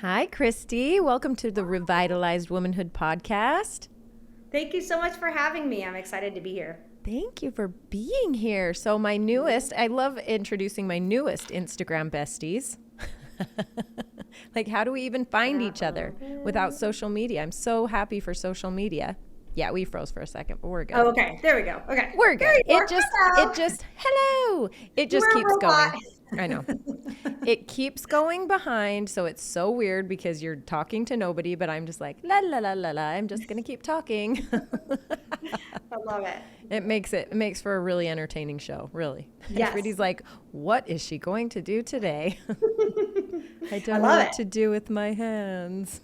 Hi, Kristi. Welcome to the Revitalized Womanhood podcast. Thank you so much for having me. I'm excited to be here. Thank you for being here. So, I love introducing my newest Instagram besties. Like, how do we even find each other without social media? I'm so happy for social media. Yeah, we froze for a second, but we're good. Oh, okay. There we go. Okay. We're There good. you are. Hello. Hello. It just We're a keeps robot. going. I know. It keeps going behind, so it's so weird because you're talking to nobody, but I'm just like, la la la la la. I'm just gonna keep talking. I love it. It makes for a really entertaining show, really. Yes. Everybody's like, what is she going to do today? I don't know love what it. to do with my hands.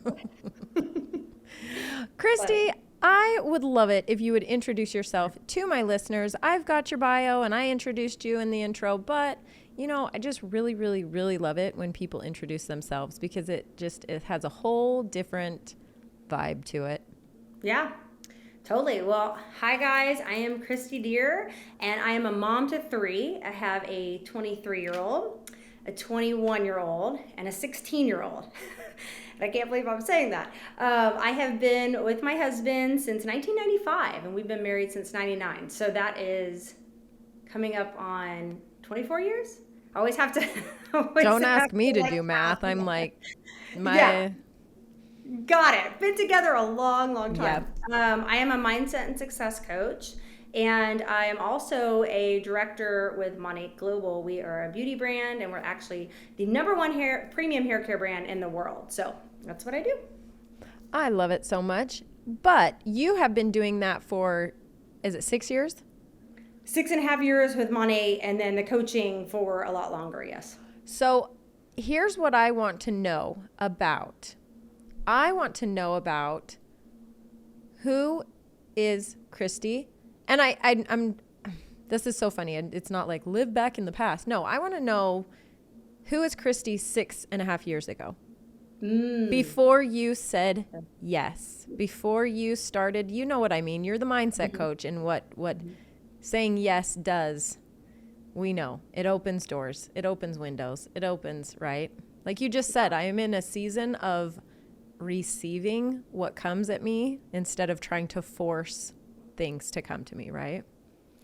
Kristi, I would love it if you would introduce yourself to my listeners. I've got your bio and I introduced you in the intro, but I just really, really, really love it when people introduce themselves because it has a whole different vibe to it. Yeah, totally. Well, hi guys. I am Kristi Dear, and I am a mom to three. I have a 23-year-old, a 21-year-old, and a 16-year-old. I can't believe I'm saying that. I have been with my husband since 1995, and we've been married since 99. So that is coming up on 24 years. I always have to. Don't ask me to do math. I'm like, Yeah, got it. Been together a long, long time. Yeah. I am a mindset and success coach, and I am also a director with Monat Global. We are a beauty brand, and we're actually the number one premium hair care brand in the world. So that's what I do. I love it so much. But you have been doing that for, is it 6 years? 6.5 years with Monat, and then the coaching for a lot longer. Yes. So here's what I want to know about. I want to know about who is Kristi. And I'm this is so funny. It's not like live back in the past. No, I want to know who is Kristi 6.5 years ago. Before you said yes, before you started, you know what I mean. You're the mindset coach, and what saying yes does, we know. It opens doors. It opens windows. It opens, right? Like you just said, I am in a season of receiving what comes at me instead of trying to force things to come to me, right?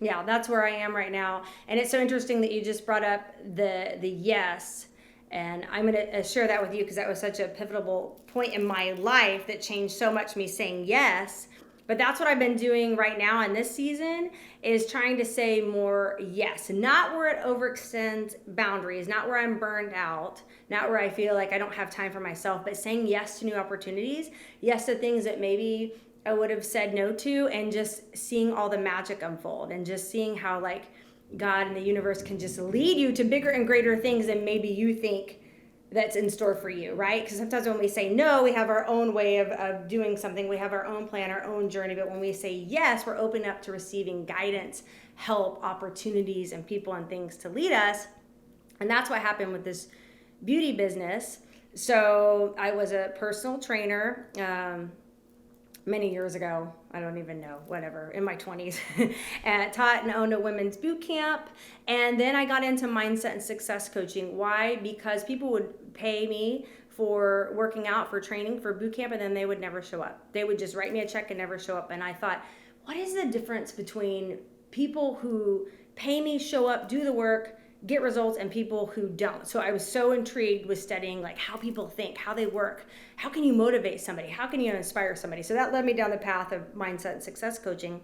Yeah, that's where I am right now. And it's so interesting that you just brought up the yes. And I'm going to share that with you because that was such a pivotal point in my life that changed so much, me saying yes. But that's what I've been doing right now in this season, is trying to say more yes. Not where it overextends boundaries, not where I'm burned out, not where I feel like I don't have time for myself, but saying yes to new opportunities, yes to things that maybe I would have said no to, and just seeing all the magic unfold and just seeing how like God and the universe can just lead you to bigger and greater things than maybe you think that's in store for you, right? Because sometimes when we say no, we have our own way of doing something. We have our own plan, our own journey. But when we say yes, we're open up to receiving guidance, help, opportunities, and people and things to lead us. And that's what happened with this beauty business. So I was a personal trainer many years ago. I don't even know, whatever, in my 20s, and taught and owned a women's boot camp. And then I got into mindset and success coaching. Why? Because people would pay me for working out, for training, for boot camp, and then they would never show up. They would just write me a check and never show up. And I thought, what is the difference between people who pay me, show up, do the work, get results, and people who don't? So I was so intrigued with studying like how people think, how they work, how can you motivate somebody, how can you inspire somebody. So that led me down the path of mindset and success coaching.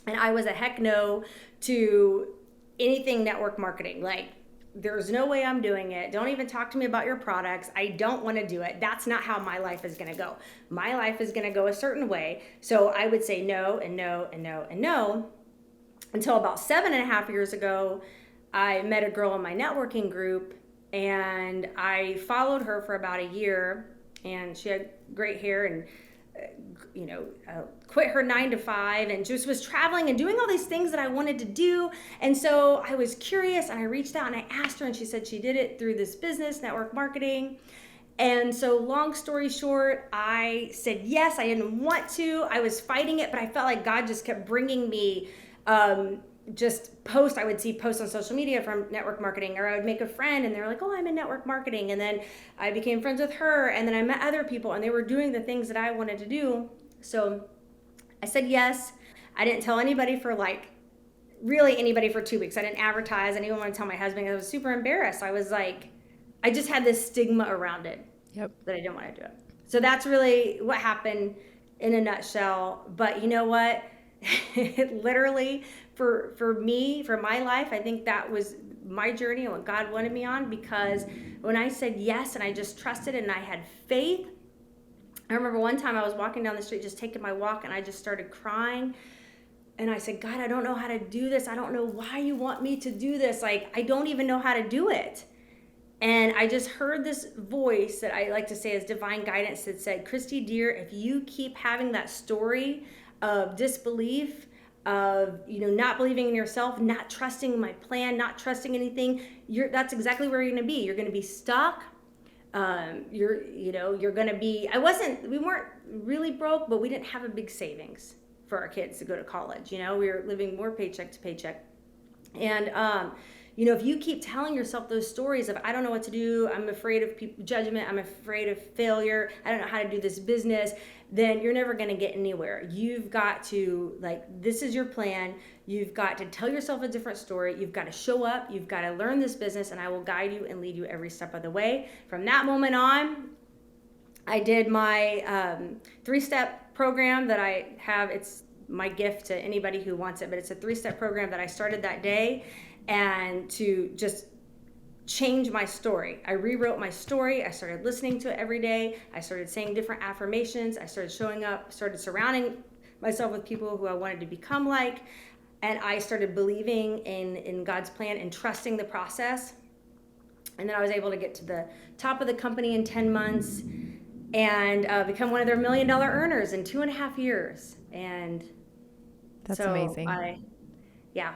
And I was a heck no to anything network marketing. Like, there's no way I'm doing it. Don't even talk to me about your products. I don't want to do it. That's not how my life is going to go. My life is going to go a certain way. So I would say no and no and no and no until about 7.5 years ago. I met a girl in my networking group, and I followed her for about a year, and she had great hair and quit her 9 to 5 and just was traveling and doing all these things that I wanted to do. And so I was curious, and I reached out and I asked her, and she said she did it through this business, network marketing. And so long story short, I said yes. I didn't want to. I was fighting it, but I felt like God just kept bringing me just post. I would see posts on social media from network marketing, or I would make a friend and they're like, oh, I'm in network marketing. And then I became friends with her, and then I met other people and they were doing the things that I wanted to do. So I said yes. I didn't tell anybody for really anybody for 2 weeks. I didn't advertise. I didn't even want to tell my husband. I was super embarrassed. I was like, I just had this stigma around it. Yep. That I didn't want to do it. So that's really what happened in a nutshell. But you know what? Literally for me, for my life, I think that was my journey and what God wanted me on, because when I said yes and I just trusted and I had faith. I remember one time I was walking down the street, just taking my walk, and I just started crying. And I said, God, I don't know how to do this. I don't know why you want me to do this. Like, I don't even know how to do it. And I just heard this voice that I like to say is divine guidance that said, Kristi Dear, if you keep having that story of disbelief, of not believing in yourself, not trusting my plan, not trusting anything, that's exactly where you're going to be. You're going to be stuck. You're going to be. We weren't really broke, but we didn't have a big savings for our kids to go to college. We were living more paycheck to paycheck, and if you keep telling yourself those stories of, I don't know what to do, I'm afraid of judgment, I'm afraid of failure, I don't know how to do this business, then you're never going to get anywhere. You've got to, this is your plan. You've got to tell yourself a different story. You've got to show up. You've got to learn this business, and I will guide you and lead you every step of the way. From that moment on, I did my 3-step program that I have. It's my gift to anybody who wants it, but it's a 3-step program that I started that day, and to just change my story. I rewrote my story. I started listening to it every day. I started saying different affirmations. I started showing up, started surrounding myself with people who I wanted to become like, and I started believing in God's plan and trusting the process. And then I was able to get to the top of the company in 10 months and become one of their $1 million earners in 2.5 years. And that's amazing.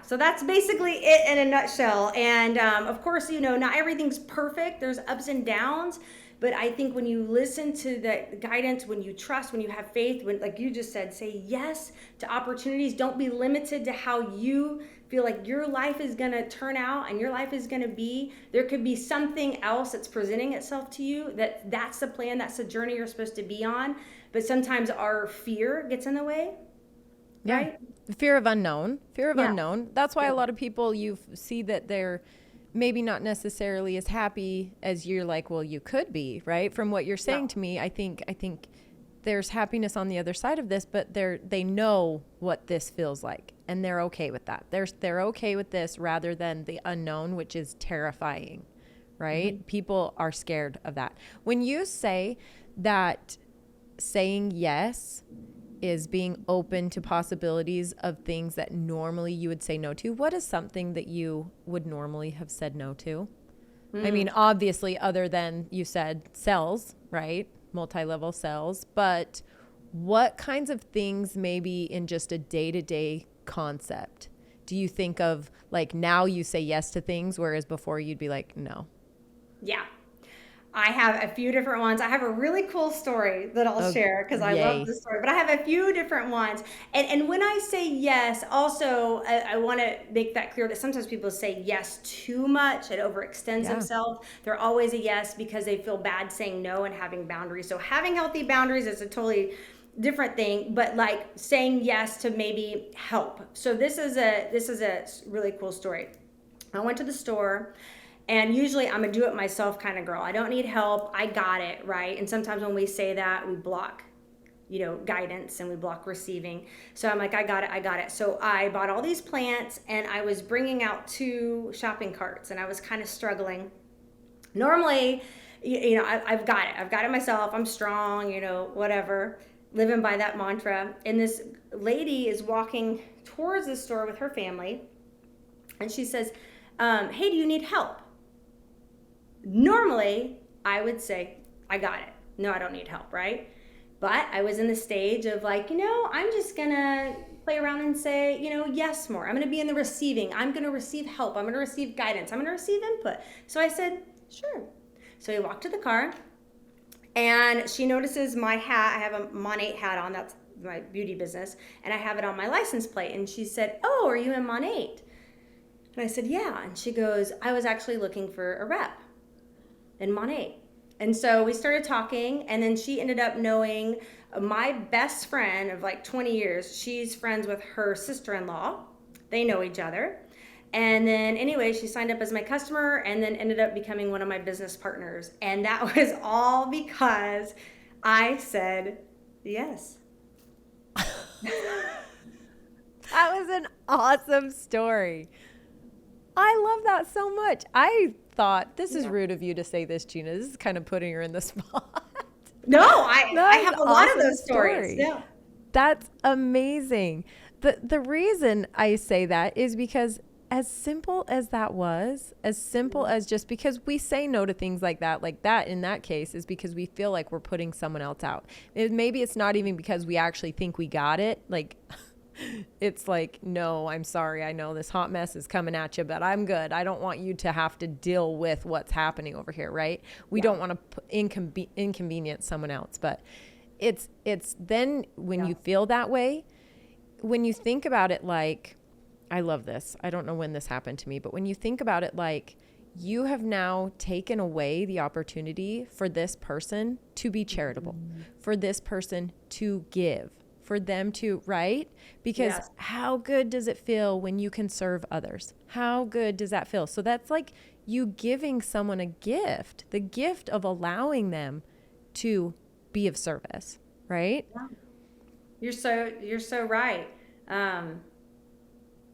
So that's basically it in a nutshell. And of course, not everything's perfect. There's ups and downs. But I think when you listen to the guidance, when you trust, when you have faith, when, like you just said, say yes to opportunities. Don't be limited to how you feel like your life is going to turn out and your life is going to be. There could be something else that's presenting itself to you, that's the plan, that's the journey you're supposed to be on. But sometimes our fear gets in the way. Yeah. Right? Fear of unknown. That's why a lot of people, you see that they're maybe not necessarily as happy as you're like, well, you could be, right? From what you're saying to me, I think there's happiness on the other side of this, but they know what this feels like, and they're okay with that. They're okay with this rather than the unknown, which is terrifying, right? Mm-hmm. People are scared of that. When you say that saying yes is being open to possibilities of things that normally you would say no to, what is something that you would normally have said no to? I mean, obviously, other than you said sales, right? Multi-level sales, but what kinds of things maybe in just a day-to-day concept do you think of, like, now you say yes to things, whereas before you'd be like, no? Yeah. I have a few different ones. I have a really cool story that I'll share because I love this story, but I have a few different ones. And when I say yes, also, I want to make that clear that sometimes people say yes too much. It overextends themselves. They're always a yes because they feel bad saying no and having boundaries. So having healthy boundaries is a totally different thing, but like saying yes to maybe help. So this is a really cool story. I went to the store. And usually I'm a do-it-myself kind of girl. I don't need help. I got it, right? And sometimes when we say that, we block, guidance, and we block receiving. So I'm like, I got it. So I bought all these plants, and I was bringing out 2 shopping carts, and I was kind of struggling. Normally, I've got it. I've got it myself. I'm strong, whatever, living by that mantra. And this lady is walking towards the store with her family, and she says, hey, do you need help? Normally, I would say, I got it. No, I don't need help, right? But I was in the stage of like, I'm just going to play around and say, yes more. I'm going to be in the receiving. I'm going to receive help. I'm going to receive guidance. I'm going to receive input. So I said, sure. So we walked to the car, and she notices my hat. I have a Monat hat on. That's my beauty business. And I have it on my license plate. And she said, oh, are you in Monat? And I said, yeah. And she goes, I was actually looking for a rep in Monat. And so we started talking, and then she ended up knowing my best friend of like 20 years. She's friends with her sister-in-law. They know each other. And then anyway, she signed up as my customer and then ended up becoming one of my business partners. And that was all because I said yes. That was an awesome story. I love that so much. I thought, this is rude of you to say this, Gina. This is kind of putting her in the spot. No, I have a lot of those stories. Yeah. That's amazing. The reason I say that is because as simple as that was, as simple as just because we say no to things like that in that case is because we feel like we're putting someone else out. Maybe it's not even because we actually think we got it. Like, it's like, no, I'm sorry. I know this hot mess is coming at you, but I'm good. I don't want you to have to deal with what's happening over here, right? We don't want to inconvenience someone else. But it's then when you feel that way, when you think about it like, I love this. I don't know when this happened to me, but when you think about it like, you have now taken away the opportunity for this person to be charitable, for this person to give, for them to, right? Because how good does it feel when you can serve others? How good does that feel? So that's like you giving someone a gift, the gift of allowing them to be of service, right? Yeah. You're so right.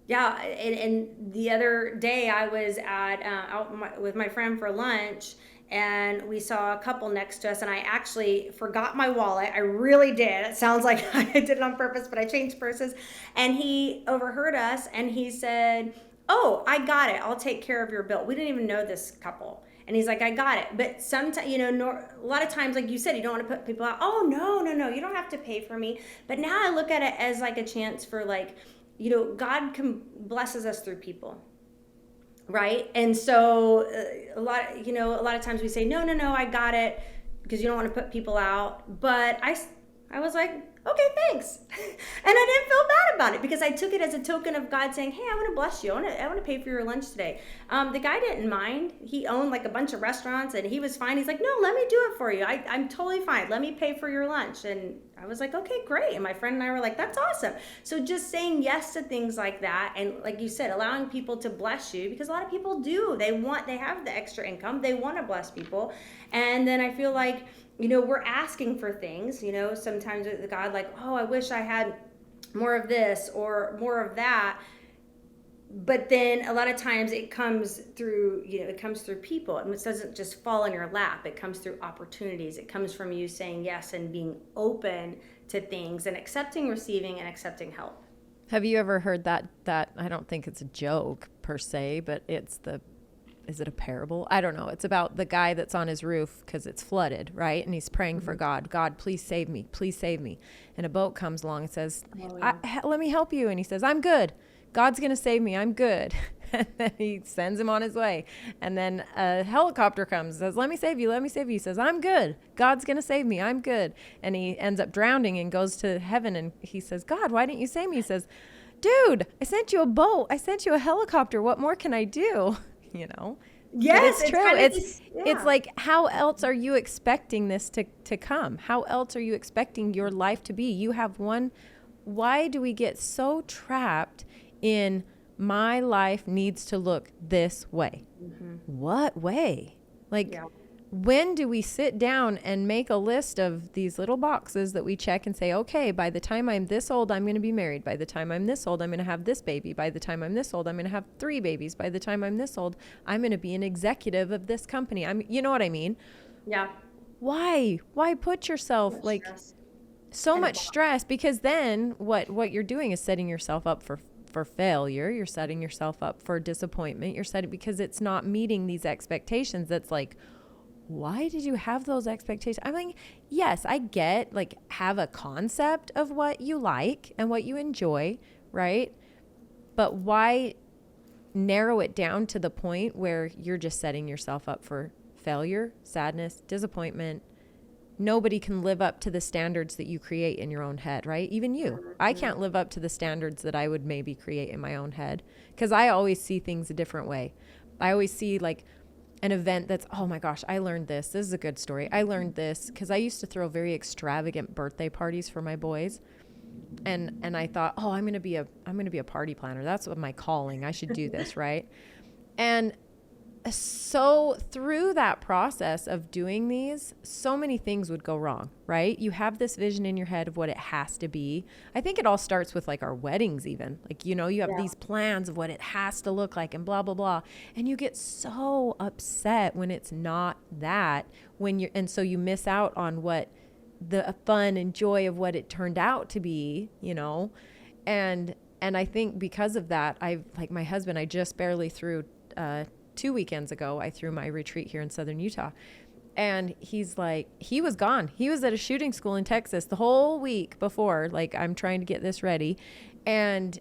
Yeah, and the other day I was out with my friend for lunch, and we saw a couple next to us, and I actually forgot my wallet. I really did. It sounds like I did it on purpose, but I changed purses. And he overheard us, and he said, "Oh, I got it. I'll take care of your bill." We didn't even know this couple. And he's like, "I got it." But sometimes, a lot of times, like you said, you don't want to put people out. "Oh, no, you don't have to pay for me." But now I look at it as like a chance for like, God blesses us through people, right? And so a lot of times we say, no, I got it, because you don't want to put people out. But I was like, okay, thanks. And I didn't feel bad about it, because I took it as a token of God saying, hey, I want to bless you. I want to pay for your lunch today. The guy didn't mind. He owned like a bunch of restaurants, and he was fine. He's like, no, let me do it for you. I'm totally fine. Let me pay for your lunch. And I was like, okay, great. And my friend and I were like, that's awesome. So just saying yes to things like that. And like you said, allowing people to bless you, because a lot of people do. They have the extra income. They want to bless people. And then I feel like, we're asking for things, sometimes with God, like, oh, I wish I had more of this or more of that. But then a lot of times it comes through people, and it doesn't just fall in your lap. It comes through opportunities. It comes from you saying yes and being open to things and receiving and accepting help. Have you ever heard that I don't think it's a joke per se, but is it a parable? I don't know. It's about the guy that's on his roof because it's flooded, right? And he's praying for God. God, please save me. Please save me. And a boat comes along and says, let me help you. And he says, I'm good. God's going to save me. I'm good. And then he sends him on his way. And then a helicopter comes and says, let me save you. Let me save you. He says, I'm good. God's going to save me. I'm good. And he ends up drowning and goes to heaven. And he says, God, why didn't you save me? He says, dude, I sent you a boat. I sent you a helicopter. What more can I do? Yes, it's true. It's like, how else are you expecting this to come? How else are you expecting your life to be? You have one. Why do we get so trapped in my life needs to look this way? Mm-hmm. What way? When do we sit down and make a list of these little boxes that we check and say, okay, by the time I'm this old, I'm going to be married. By the time I'm this old, I'm going to have this baby. By the time I'm this old, I'm going to have 3 babies. By the time I'm this old, I'm going to be an executive of this company. You know what I mean? Yeah. Why put yourself so much stress? Because then what you're doing is setting yourself up for failure. You're setting yourself up for disappointment. Because it's not meeting these expectations. That's like, why did you have those expectations? I mean, yes, I get have a concept of what you like and what you enjoy, right? But why narrow it down to the point where you're just setting yourself up for failure, sadness, disappointment, nobody can live up to the standards that you create in your own head, right? Even you. I can't live up to the standards that I would maybe create in my own head, because I always see things a different way. I always see like an event that's, oh my gosh, I learned this. This is a good story. I learned this because I used to throw very extravagant birthday parties for my boys. And I thought, oh, I'm going to be a party planner. That's what my calling. I should do this, right? And so through that process of doing these, so many things would go wrong, right? You have this vision in your head of what it has to be. I think it all starts with like our weddings even. Like, you know, you have these plans of what it has to look like and blah, blah, blah. And you get so upset when it's not that, and so you miss out on what the fun and joy of what it turned out to be, you know? And I think because of that, like my husband, I just barely threw, 2 weekends ago, I threw my retreat here in Southern Utah, and he's like, he was gone. He was at a shooting school in Texas the whole week before, like, I'm trying to get this ready. And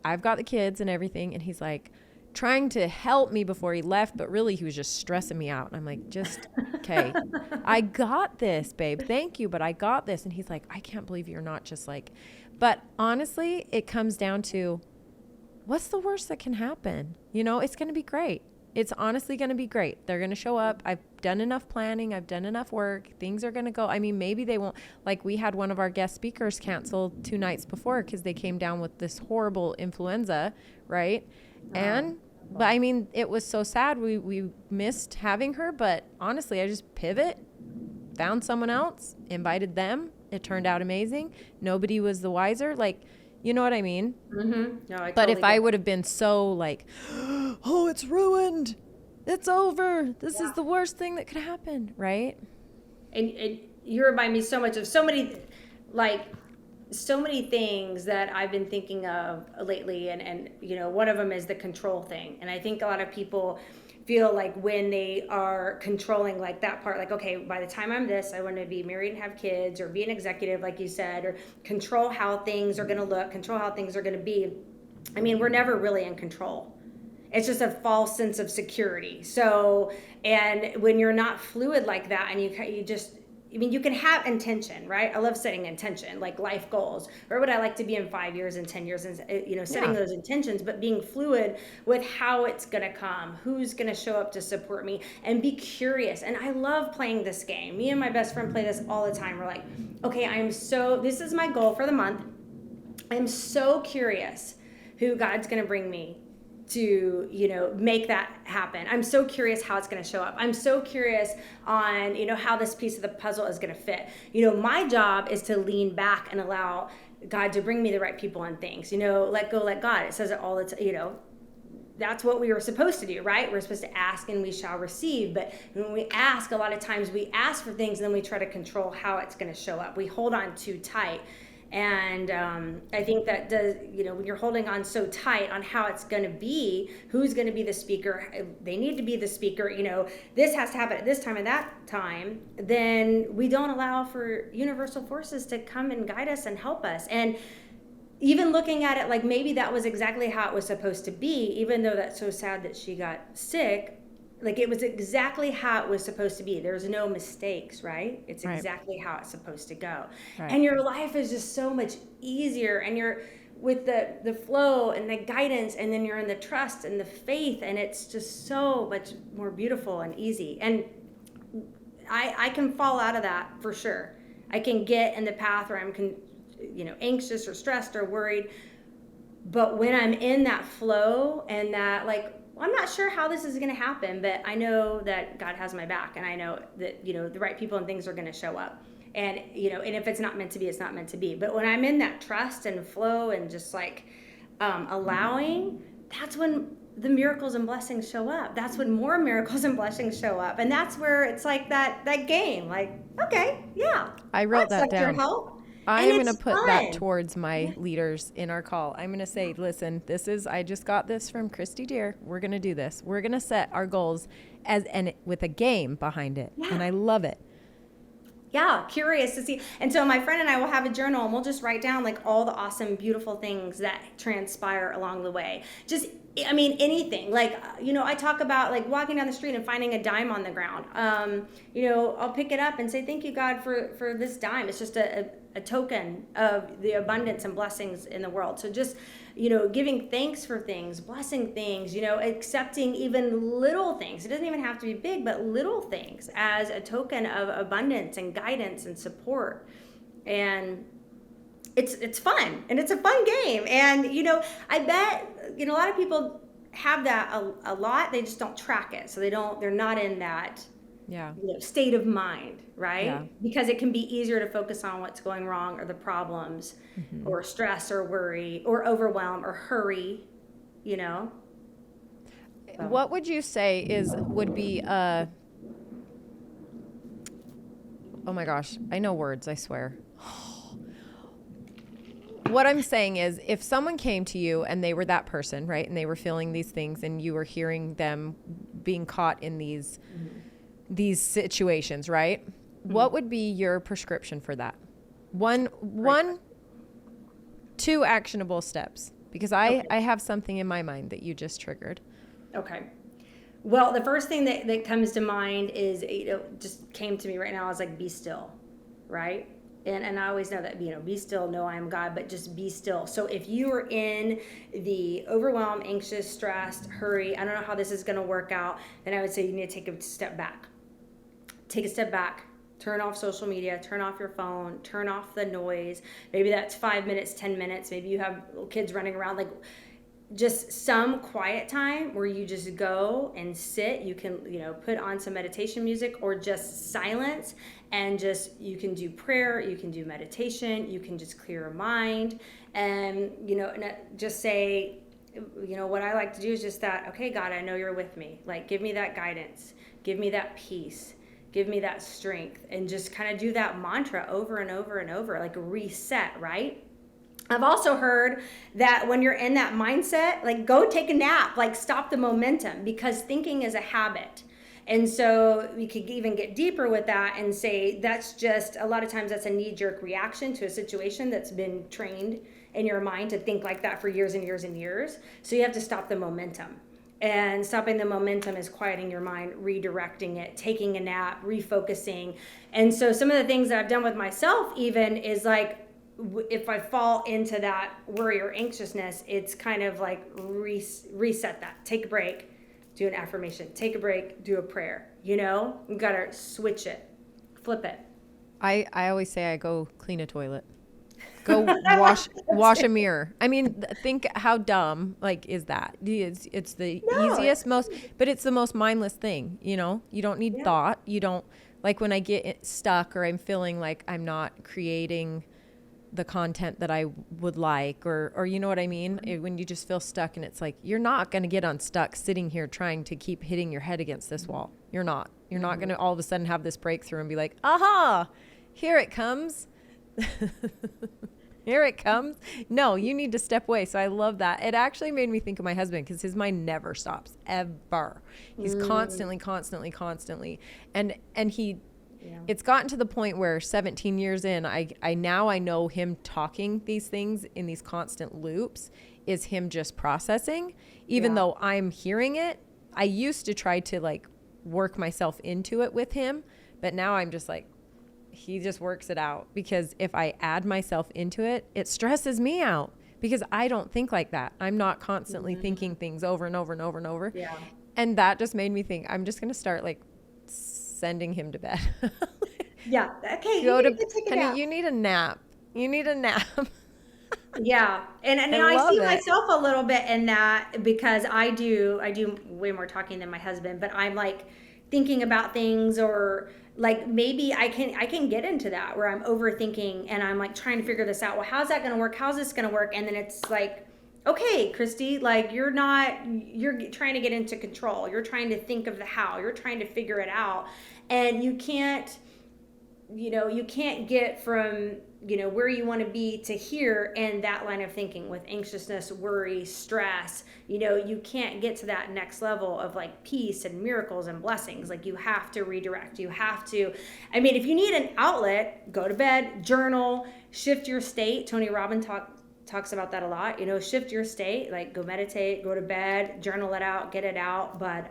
I've got the kids and everything. And he's like trying to help me before he left, but really he was just stressing me out. And I'm like, just, okay, I got this, babe. Thank you. But I got this. And he's like, I can't believe you're not just like, but honestly, it comes down to what's the worst that can happen? You know, it's going to be great. It's honestly going to be great. They're going to show up. I've done enough planning. I've done enough work. Things are going to go. I mean, maybe they won't. Like, we had one of our guest speakers canceled 2 nights before because they came down with this horrible influenza, right? But I mean, it was so sad. We missed having her. But honestly, I just found someone else, invited them. It turned out amazing. Nobody was the wiser. Like, you know what I mean? Mm-hmm. No, but if I would have been so like, oh, it's ruined, it's over, this is the worst thing that could happen, right? And you remind me so much of so many things that I've been thinking of lately, and you know, one of them is the control thing. And I think a lot of people feel like when they are controlling like that part, like, okay, by the time I'm this, I want to be married and have kids, or be an executive, like you said, or control how things are going to look, control how things are going to be. I mean, we're never really in control. It's just a false sense of security. So, and when you're not fluid like that, and you just, I mean, you can have intention, right? I love setting intention, like life goals. Where would I like to be in 5 years and 10 years? And, you know, setting those intentions, but being fluid with how it's going to come, who's going to show up to support me, and be curious. And I love playing this game. Me and my best friend play this all the time. We're like, okay, this is my goal for the month. I'm so curious who God's going to bring me to, you know, make that happen. I'm so curious how it's going to show up. I'm so curious on, you know, how this piece of the puzzle is going to fit. You know, my job is to lean back and allow God to bring me the right people and things, you know, let go, let God. It says it all the time, you know, that's what we were supposed to do, right? We're supposed to ask and we shall receive. But when we ask, a lot of times we ask for things and then we try to control how it's going to show up. We hold on too tight. And I think that does, you know, when you're holding on so tight on how it's going to be, who's going to be the speaker, they need to be the speaker, you know, this has to happen at this time and that time, then we don't allow for universal forces to come and guide us and help us. And even looking at it like maybe that was exactly how it was supposed to be, even though that's so sad that she got sick, like it was exactly how it was supposed to be. There's no mistakes, right? It's exactly how it's supposed to go. Right. And your life is just so much easier, and you're with the flow and the guidance, and then you're in the trust and the faith, and it's just so much more beautiful and easy. And I can fall out of that for sure. I can get in the path where I'm anxious or stressed or worried. But when I'm in that flow and that, like, I'm not sure how this is going to happen, but I know that God has my back, and I know that, you know, the right people and things are going to show up. And, you know, and if it's not meant to be, it's not meant to be. But when I'm in that trust and flow and just like allowing, that's when the miracles and blessings show up. That's when more miracles and blessings show up. And that's where it's like that game, like, okay, yeah. I wrote that down. Help. I'm going to put that towards my leaders in our call. I'm going to say, listen, I just got this from Kristi Dear. We're going to do this. We're going to set our goals with a game behind it. Yeah. And I love it. Yeah, curious to see. And so my friend and I will have a journal, and we'll just write down like all the awesome, beautiful things that transpire along the way. Just, I mean, anything. Like, I talk about like walking down the street and finding a dime on the ground. I'll pick it up and say, thank you, God, for this dime. It's just a token of the abundance and blessings in the world. So just, giving thanks for things, blessing things, accepting even little things. It doesn't even have to be big, but little things as a token of abundance and guidance and support. And it's fun, and it's a fun game. And, I bet, a lot of people have that a lot. They just don't track it. So they're not in that state of mind, right? Yeah. Because it can be easier to focus on what's going wrong or the problems or stress or worry or overwhelm or hurry, So. What would you say would be oh my gosh, I know words, I swear. What I'm saying is, if someone came to you and they were that person, right, and they were feeling these things, and you were hearing them being caught in these situations, right? What would be your prescription for that? Two actionable steps, because I have something in my mind that you just triggered. Okay. Well, the first thing that comes to mind is, just came to me right now. I was like, be still, right? And I always know that, be still, know I am God, but just be still. So if you are in the overwhelm, anxious, stressed, hurry, I don't know how this is going to work out, then I would say you need to take a step back. Take a step back. Turn off social media, turn off your phone, turn off the noise. Maybe that's 5 minutes, 10 minutes. Maybe you have little kids running around, like just some quiet time where you just go and sit. You can, put on some meditation music or just silence, and you can do prayer, you can do meditation, you can just clear your mind, and, just say, what I like to do is just that, okay, God, I know you're with me. Like, give me that guidance, give me that peace, give me that strength, and just kind of do that mantra over and over and over, like a reset, right? I've also heard that when you're in that mindset, like, go take a nap, like stop the momentum, because thinking is a habit. And so we could even get deeper with that and say that's just, a lot of times that's a knee-jerk reaction to a situation that's been trained in your mind to think like that for years and years and years. So you have to stop the momentum. And stopping the momentum is quieting your mind, redirecting it, taking a nap, refocusing. And so some of the things that I've done with myself even is like, if I fall into that worry or anxiousness, it's kind of like reset that, take a break, do an affirmation, take a break, do a prayer, you got to switch it, flip it. I always say I go clean a toilet. Go wash a mirror. I mean, think how dumb, like, is that? It's the easiest, but it's the most mindless thing, You don't need thought. You don't, like, when I get stuck or I'm feeling like I'm not creating the content that I would like, or you know what I mean? When you just feel stuck, and it's like, you're not going to get unstuck sitting here trying to keep hitting your head against this wall. You're not going to all of a sudden have this breakthrough and be like, aha, here it comes. Here it comes. No, you need to step away. So I love that. It actually made me think of my husband, because his mind never stops, ever. He's constantly. And he, it's gotten to the point where 17 years in, I know him talking these things in these constant loops is him just processing, even though I'm hearing it. I used to try to like work myself into it with him, but now I'm just like, he just works it out, because if I add myself into it, it stresses me out, because I don't think like that. I'm not constantly thinking things over and over and over and over. Yeah. And that just made me think, I'm just going to start like sending him to bed. Yeah. Okay. Honey, you need a nap. You need a nap. Yeah. And I see myself a little bit in that, because I do way more talking than my husband, but I'm like thinking about things, or like maybe I can get into that where I'm overthinking and I'm like trying to figure this out. Well, how's that going to work? How's this going to work? And then it's like, okay, Kristi, like you're trying to get into control. You're trying to think of the how. You're trying to figure it out. And you can't you can't get from, where you want to be to here in that line of thinking with anxiousness, worry, stress. You can't get to that next level of like peace and miracles and blessings. Like, you have to redirect. You have to, I mean, if you need an outlet, go to bed, journal, shift your state. Tony Robbins talks about that a lot. Shift your state, like go meditate, go to bed, journal it out, get it out. But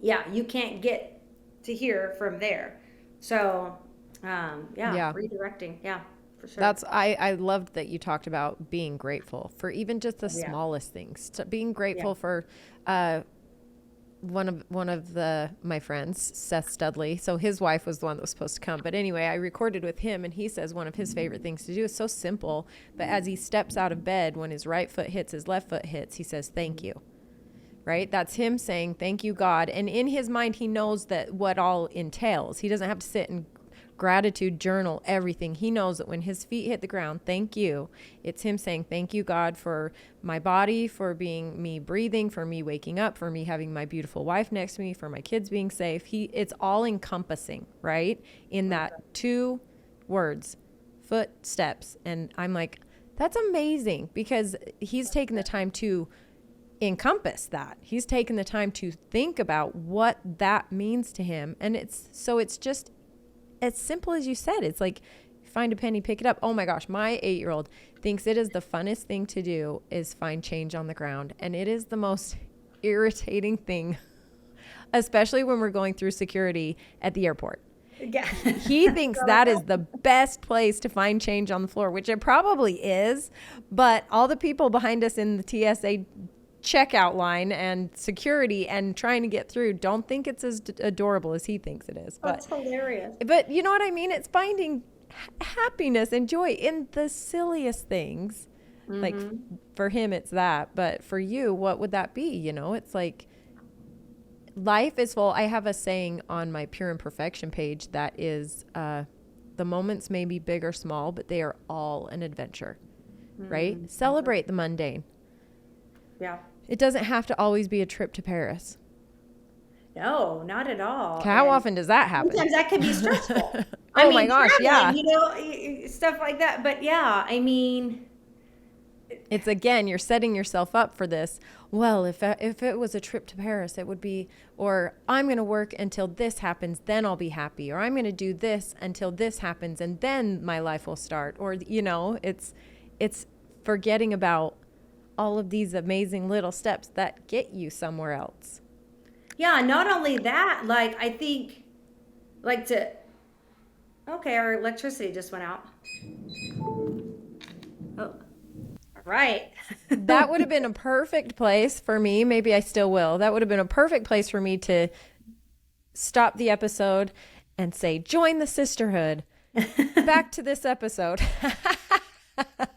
yeah, you can't get to here from there. So Yeah. redirecting. Yeah, for sure. I loved that you talked about being grateful for even just the Yeah. smallest things. Being grateful Yeah. for one of my friends, Seth Studley. So his wife was the one that was supposed to come. But anyway, I recorded with him, and he says one of his favorite things to do is so simple. But as he steps out of bed, when his right foot hits, his left foot hits, he says, "Thank you." Right? That's him saying, "Thank you, God." And in his mind, he knows that what all entails. He doesn't have to sit and gratitude journal everything. He knows that when his feet hit the ground, thank you. It's him saying, "Thank you, God, for my body, for being me breathing, for me waking up, for me having my beautiful wife next to me, for my kids being safe." It's all encompassing, right? In that 2 words, footsteps. And I'm like, that's amazing, because he's taken the time to encompass that. He's taken the time to think about what that means to him. And it's just as simple as you said. It's like, find a penny, pick it up. Oh my gosh, my 8-year-old thinks it is the funnest thing to do is find change on the ground. And it is the most irritating thing, especially when we're going through security at the airport. Yeah. He thinks that is the best place to find change on the floor, which it probably is. But all the people behind us in the TSA checkout line and security and trying to get through don't think it's as adorable as he thinks it is. That's hilarious. But you know what I mean? It's finding happiness and joy in the silliest things. Mm-hmm. Like for him, it's that. But for you, what would that be? It's like life is full. I have a saying on my Pure Imperfection page that is, the moments may be big or small, but they are all an adventure, right? Celebrate the mundane. Yeah. It doesn't have to always be a trip to Paris. No, not at all. How often does that happen? Sometimes that can be stressful. My gosh, yeah. Stuff like that. But yeah, I mean, it's again, you're setting yourself up for this. Well, if it was a trip to Paris, it would be, or I'm going to work until this happens, then I'll be happy. Or I'm going to do this until this happens, and then my life will start. Or, it's forgetting about all of these amazing little steps that get you somewhere else. Yeah, not only that, like, I think, our electricity just went out. Oh, all right. That would have been a perfect place for me. Maybe I still will. That would have been a perfect place for me to stop the episode and say, join the sisterhood. Back to this episode.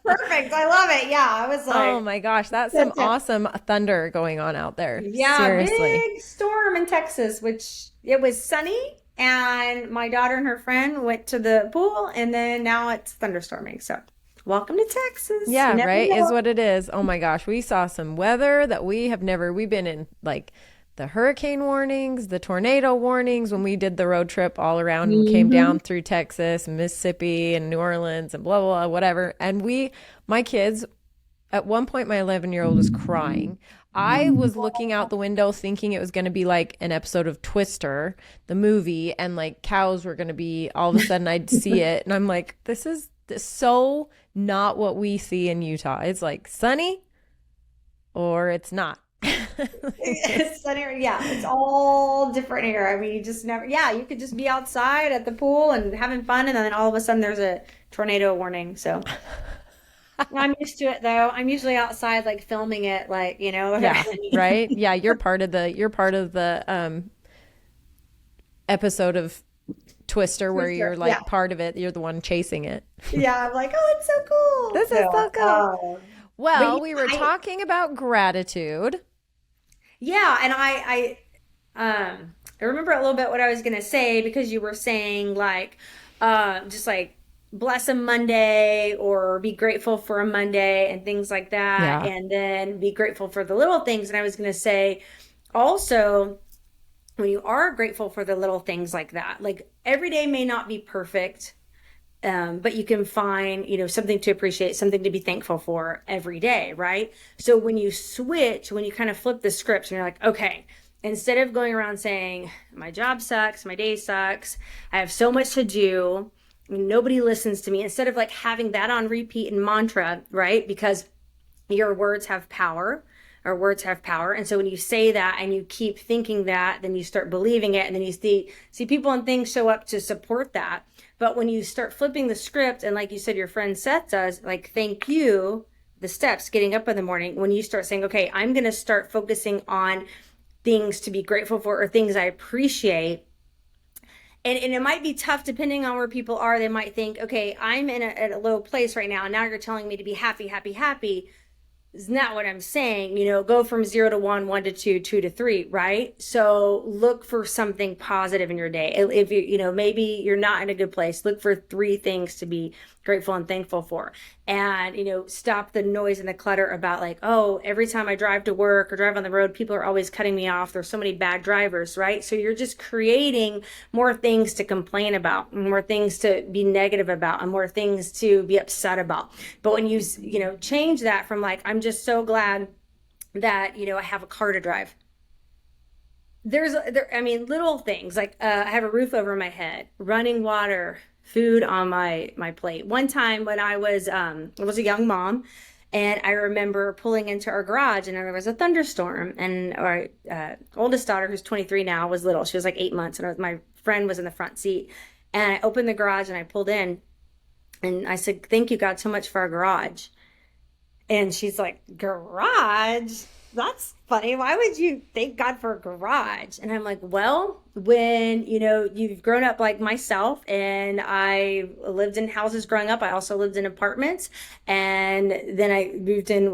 Perfect. I love it. Yeah. I was like, oh my gosh, that's some awesome thunder going on out there. Yeah. Seriously. Big storm in Texas, which it was sunny, and my daughter and her friend went to the pool, and then now it's thunderstorming. So welcome to Texas. Yeah. Right. Is what it is. Oh my gosh. We saw some weather that we've been in, like the hurricane warnings, the tornado warnings when we did the road trip all around and came down through Texas, Mississippi, and New Orleans and blah, blah, blah, whatever. And my kids, at one point, my 11-year-old was crying. I was looking out the window thinking it was going to be like an episode of Twister, the movie, and like cows were going to be, all of a sudden I'd see it. And I'm like, this is so not what we see in Utah. It's like sunny or it's not. It's sunny, yeah, it's all different here. I mean, you just never, you could just be outside at the pool and having fun, and then all of a sudden there's a tornado warning. So I'm used to it, though. I'm usually outside, like filming it, like, Yeah, right. Yeah, you're part of the episode of Twister where you're like part of it. You're the one chasing it. Yeah, I'm like, oh, it's so cool. This is so cool. Well, we were talking about gratitude. Yeah, and I remember a little bit what I was gonna say, because you were saying like, just like bless a Monday or be grateful for a Monday and things like that, and then be grateful for the little things. And I was gonna say also, when you are grateful for the little things like that, like every day may not be perfect, but you can find, something to appreciate, something to be thankful for every day, right? So when you switch, when you kind of flip the script and you're like, okay, instead of going around saying, my job sucks, my day sucks, I have so much to do, nobody listens to me, instead of like having that on repeat and mantra, right? Because your words have power. Our words have power. And so when you say that and you keep thinking that, then you start believing it. And then you see people and things show up to support that. But when you start flipping the script, and like you said, your friend Seth does, like, thank you, the steps, getting up in the morning, when you start saying, okay, I'm going to start focusing on things to be grateful for or things I appreciate. And it might be tough depending on where people are. They might think, okay, I'm at a low place right now. And now you're telling me to be happy, happy, happy. Is not what I'm saying. Go from 0 to 1, 1 to 2, 2 to 3, right? So look for something positive in your day. If maybe you're not in a good place, look for 3 things to be grateful and thankful for. And, stop the noise and the clutter about like, oh, every time I drive to work or drive on the road, people are always cutting me off. There's so many bad drivers, right? So you're just creating more things to complain about, more things to be negative about, and more things to be upset about. But when you change that from like, I'm just so glad that, I have a car to drive. Little things like I have a roof over my head, running water, food on my plate. One time when I was a young mom, and I remember pulling into our garage, and there was a thunderstorm, and our oldest daughter, who's 23 now, was little. She was like 8 months, and my friend was in the front seat. And I opened the garage and I pulled in, and I said, "Thank you, God, so much for our garage." And she's like, "Garage? That's funny. Why would you thank God for a garage?" And I'm like, well, when, you've grown up like myself, and I lived in houses growing up. I also lived in apartments. And then I moved in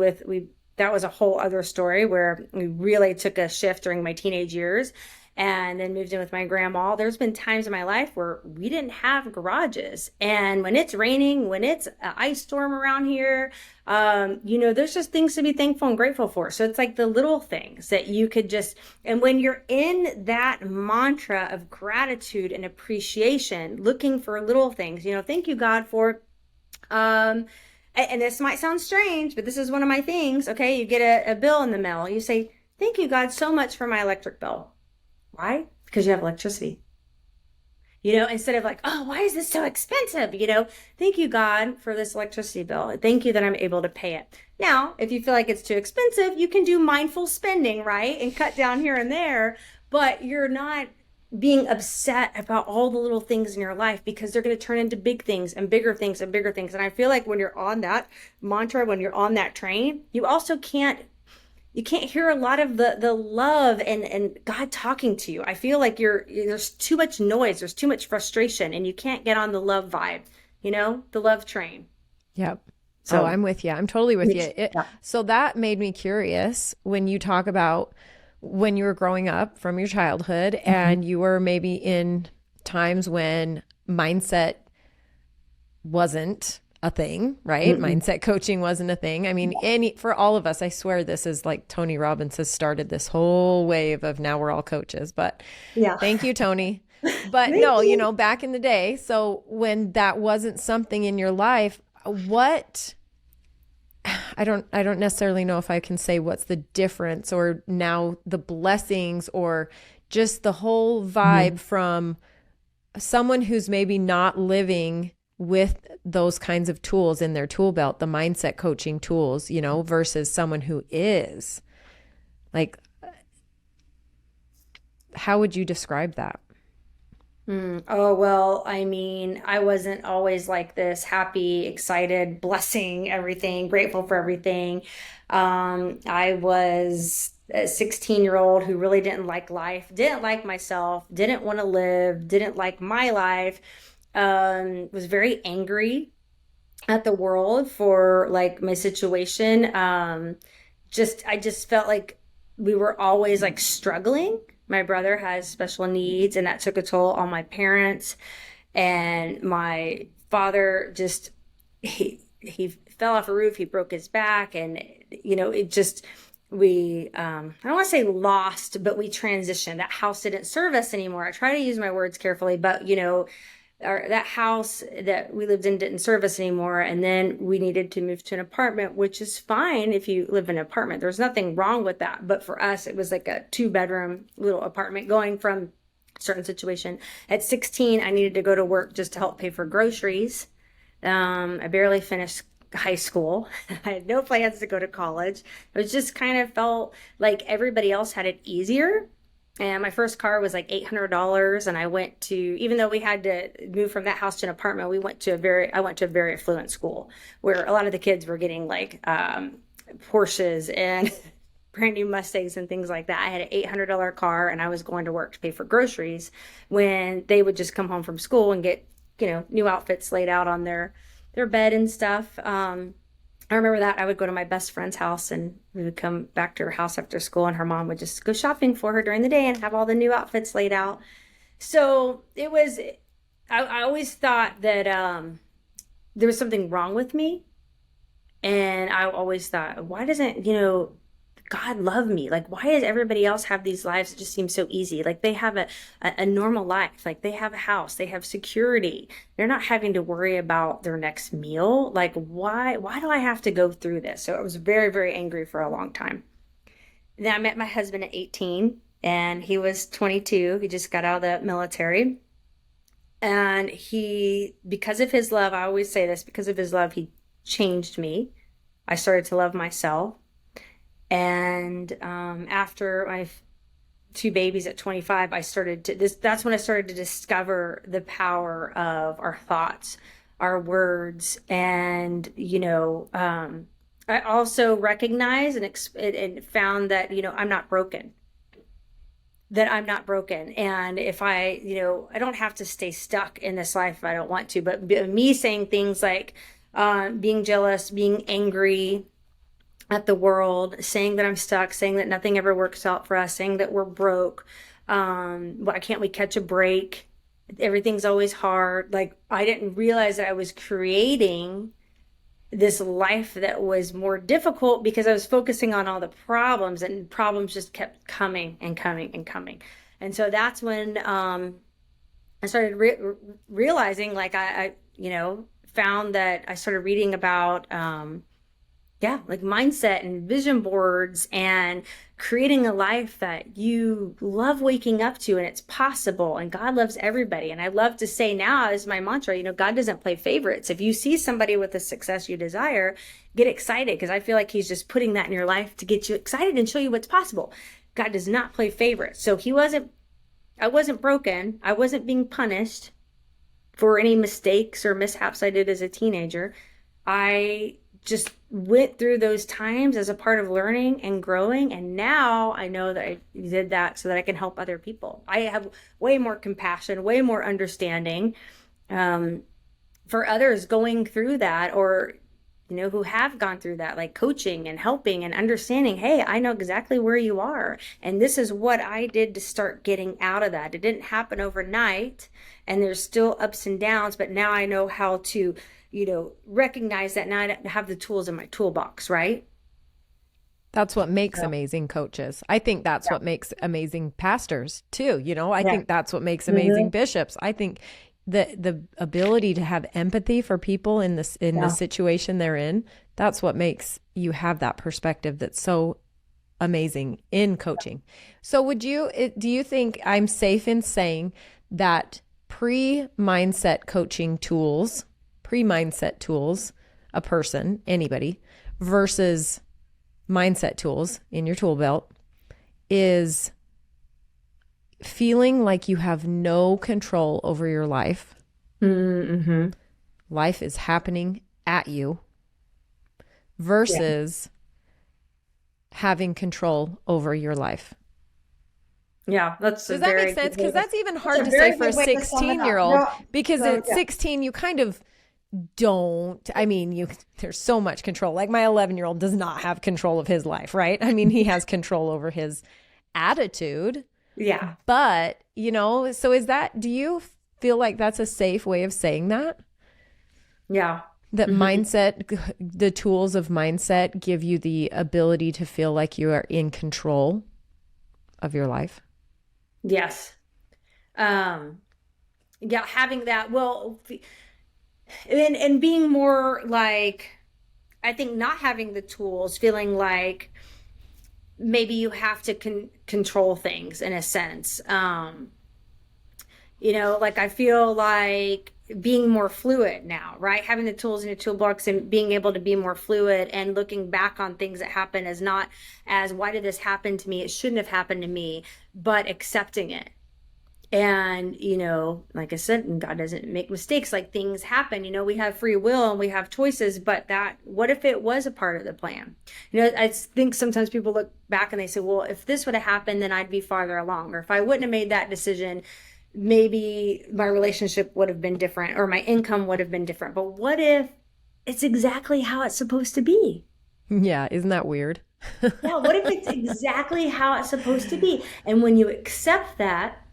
that was a whole other story where we really took a shift during my teenage years, and then moved in with my grandma. There's been times in my life where we didn't have garages. And when it's raining, when it's an ice storm around here, there's just things to be thankful and grateful for. So it's like the little things that you could and when you're in that mantra of gratitude and appreciation, looking for little things, thank you, God, for, and this might sound strange, but this is one of my things. Okay. You get a bill in the mail. You say, thank you, God, so much for my electric bill. Why? Because you have electricity. Instead of like, oh, why is this so expensive? Thank you, God, for this electricity bill. Thank you that I'm able to pay it. Now, if you feel like it's too expensive, you can do mindful spending, right? And cut down here and there, but you're not being upset about all the little things in your life, because they're going to turn into big things and bigger things and bigger things. And I feel like when you're on that mantra, when you're on that train, you also can't hear a lot of the love and God talking to you. I feel like there's too much noise, there's too much frustration, and you can't get on the love vibe, the love train. Yep. So I'm with you. I'm totally with you. So that made me curious when you talk about when you were growing up from your childhood, and you were maybe in times when mindset wasn't a thing, right? Mindset coaching wasn't a thing. I mean, for all of us, I swear this is like Tony Robbins has started this whole wave of now we're all coaches, but thank you, Tony. But no, back in the day. So when that wasn't something in your life, I don't necessarily know if I can say what's the difference, or now the blessings, or just the whole vibe from someone who's maybe not living with those kinds of tools in their tool belt, the mindset coaching tools, versus someone who is. Like, how would you describe that? Oh, well, I wasn't always like this happy, excited, blessing everything, grateful for everything. I was a 16-year-old who really didn't like life, didn't like myself, didn't want to live, didn't like my life. Was very angry at the world for like my situation. I just felt like we were always like struggling. My brother has special needs, and that took a toll on my parents. And my father he fell off a roof, he broke his back, and it just, I don't want to say lost, but we transitioned. That house didn't serve us anymore. I try to use my words carefully, but that house that we lived in didn't serve us anymore. And then we needed to move to an apartment, which is fine if you live in an apartment. There's nothing wrong with that. But for us, it was like a 2-bedroom little apartment going from a certain situation. At 16, I needed to go to work just to help pay for groceries. I barely finished high school. I had no plans to go to college. It was just kind of felt like everybody else had it easier. And my first car was like $800. And I went to, even though we had to move from that house to an apartment, I went to a very affluent school where a lot of the kids were getting like Porsches and brand new Mustangs and things like that. I had an $800 car and I was going to work to pay for groceries when they would just come home from school and get, new outfits laid out on their bed and stuff. I remember that I would go to my best friend's house and we would come back to her house after school and her mom would just go shopping for her during the day and have all the new outfits laid out. So it was, I always thought that there was something wrong with me. And I always thought, why doesn't, God love me? Like, why does everybody else have these lives that just seem so easy? Like they have a normal life, like they have a house, they have security. They're not having to worry about their next meal. Like, why do I have to go through this? So I was very, very angry for a long time. Then I met my husband at 18 and he was 22. He just got out of the military. And because of his love, I always say this, because of his love, he changed me. I started to love myself. And after my 2 babies at 25, that's when I started to discover the power of our thoughts, our words. And, I also recognized and found that, I'm not broken. And if I don't have to stay stuck in this life if I don't want to, but me saying things like being jealous, being angry at the world, saying that I'm stuck, saying that nothing ever works out for us, saying that we're broke. Why can't we catch a break? Everything's always hard. Like I didn't realize that I was creating this life that was more difficult because I was focusing on all the problems and problems just kept coming and coming and coming. And so that's when I started realizing like I found that I started reading about like mindset and vision boards and creating a life that you love waking up to and it's possible and God loves everybody. And I love to say now as my mantra, God doesn't play favorites. If you see somebody with the success you desire, get excited because I feel like he's just putting that in your life to get you excited and show you what's possible. God does not play favorites. So I wasn't broken. I wasn't being punished for any mistakes or mishaps I did as a teenager. I just went through those times as a part of learning and growing. And now I know that I did that so that I can help other people. I have way more compassion, way more understanding for others going through that or, who have gone through that, like coaching and helping and understanding, hey, I know exactly where you are. And this is what I did to start getting out of that. It didn't happen overnight and there's still ups and downs, but now I know how to recognize that now I have the tools in my toolbox, right? That's what makes amazing coaches. I think that's what makes amazing pastors too. I think that's what makes amazing bishops. I think the ability to have empathy for people in the situation they're in, that's what makes you have that perspective that's so amazing in coaching. So do you think I'm safe in saying that pre-mindset tools, a person, anybody, versus mindset tools in your tool belt is feeling like you have no control over your life. Mm-hmm. Life is happening at you versus having control over your life. Yeah, does that make sense? Because that's even hard to say for a 16-year-old because at 16 you kind of there's so much control. Like my 11-year-old does not have control of his life, right? He has control over his attitude. Yeah. But, so do you feel like that's a safe way of saying that? Yeah. That mindset, the tools of mindset give you the ability to feel like you are in control of your life. Yes. Yeah, having that, well, and being more like, I think not having the tools, feeling like maybe you have to control things in a sense. Like I feel like being more fluid now, right? Having the tools in your toolbox and being able to be more fluid and looking back on things that happen as not as, why did this happen to me? It shouldn't have happened to me, but accepting it. And, like I said, God doesn't make mistakes. Like things happen, we have free will and we have choices, but what if it was a part of the plan? I think sometimes people look back and they say, well, if this would have happened, then I'd be farther along. Or if I wouldn't have made that decision, maybe my relationship would have been different or my income would have been different. But what if it's exactly how it's supposed to be? Yeah. Isn't that weird? Yeah. What if it's exactly how it's supposed to be? And when you accept that,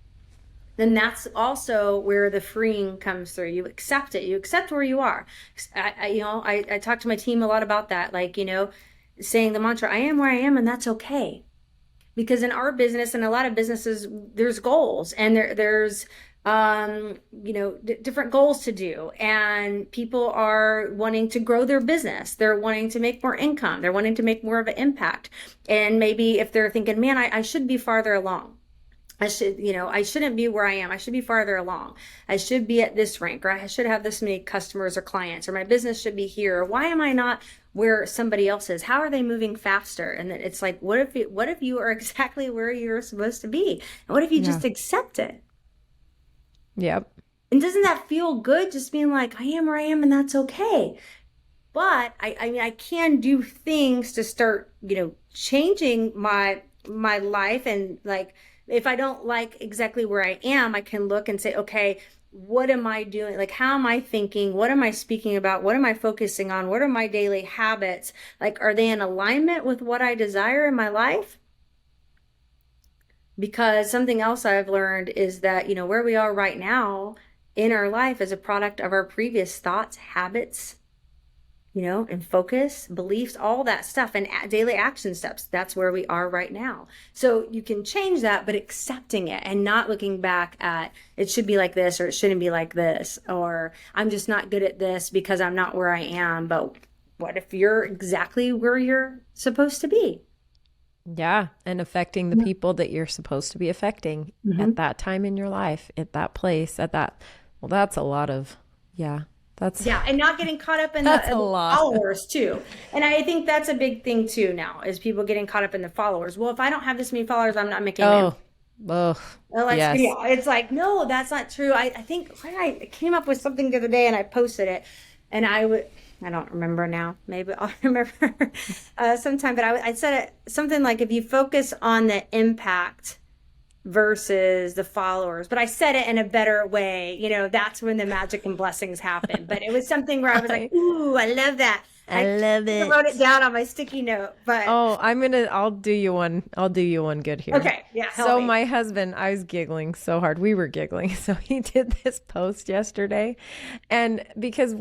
then that's also where the freeing comes through. You accept it. You accept where you are. I talk to my team a lot about that. Like, saying the mantra, I am where I am, and that's okay. Because in our business and a lot of businesses, there's goals and there's different goals to do. And people are wanting to grow their business. They're wanting to make more income. They're wanting to make more of an impact. And maybe if they're thinking, man, I should be farther along. I shouldn't be where I am. I should be farther along. I should be at this rank, or I should have this many customers or clients, or my business should be here. Why am I not where somebody else is? How are they moving faster? And then it's like, what if you are exactly where you're supposed to be? And what if you just accept it? Yep. And doesn't that feel good? Just being like, I am where I am, and that's okay. But I can do things to start, changing my life. And like, if I don't like exactly where I am, I can look and say, okay, what am I doing? Like, how am I thinking? What am I speaking about? What am I focusing on? What are my daily habits? Like, are they in alignment with what I desire in my life? Because something else I've learned is that, where we are right now in our life is a product of our previous thoughts, habits, and focus, beliefs, all that stuff, and daily action steps. That's where we are right now. So you can change that, but accepting it and not looking back at it should be like this, or it shouldn't be like this, or I'm just not good at this because I'm not where I am. But what if you're exactly where you're supposed to be? Yeah. And affecting the people that you're supposed to be affecting at that time in your life, at that place, well, that's a lot of, and not getting caught up in the followers too. And I think that's a big thing too now, is people getting caught up in the followers. Well, if I don't have this many followers, I'm not making it. Yes. It's like, no, that's not true. I think I came up with something the other day and I posted it, and I don't remember now. Maybe I'll remember sometime. But I said something like, if you focus on the impact versus the followers, but I said it in a better way, that's when the magic and blessings happen. But it was something where I was like, ooh, I love that. I love it. I wrote it down on my sticky note, but I'll do you one good here. Okay. Yeah. So my husband, I was giggling so hard. We were giggling. So he did this post yesterday, and because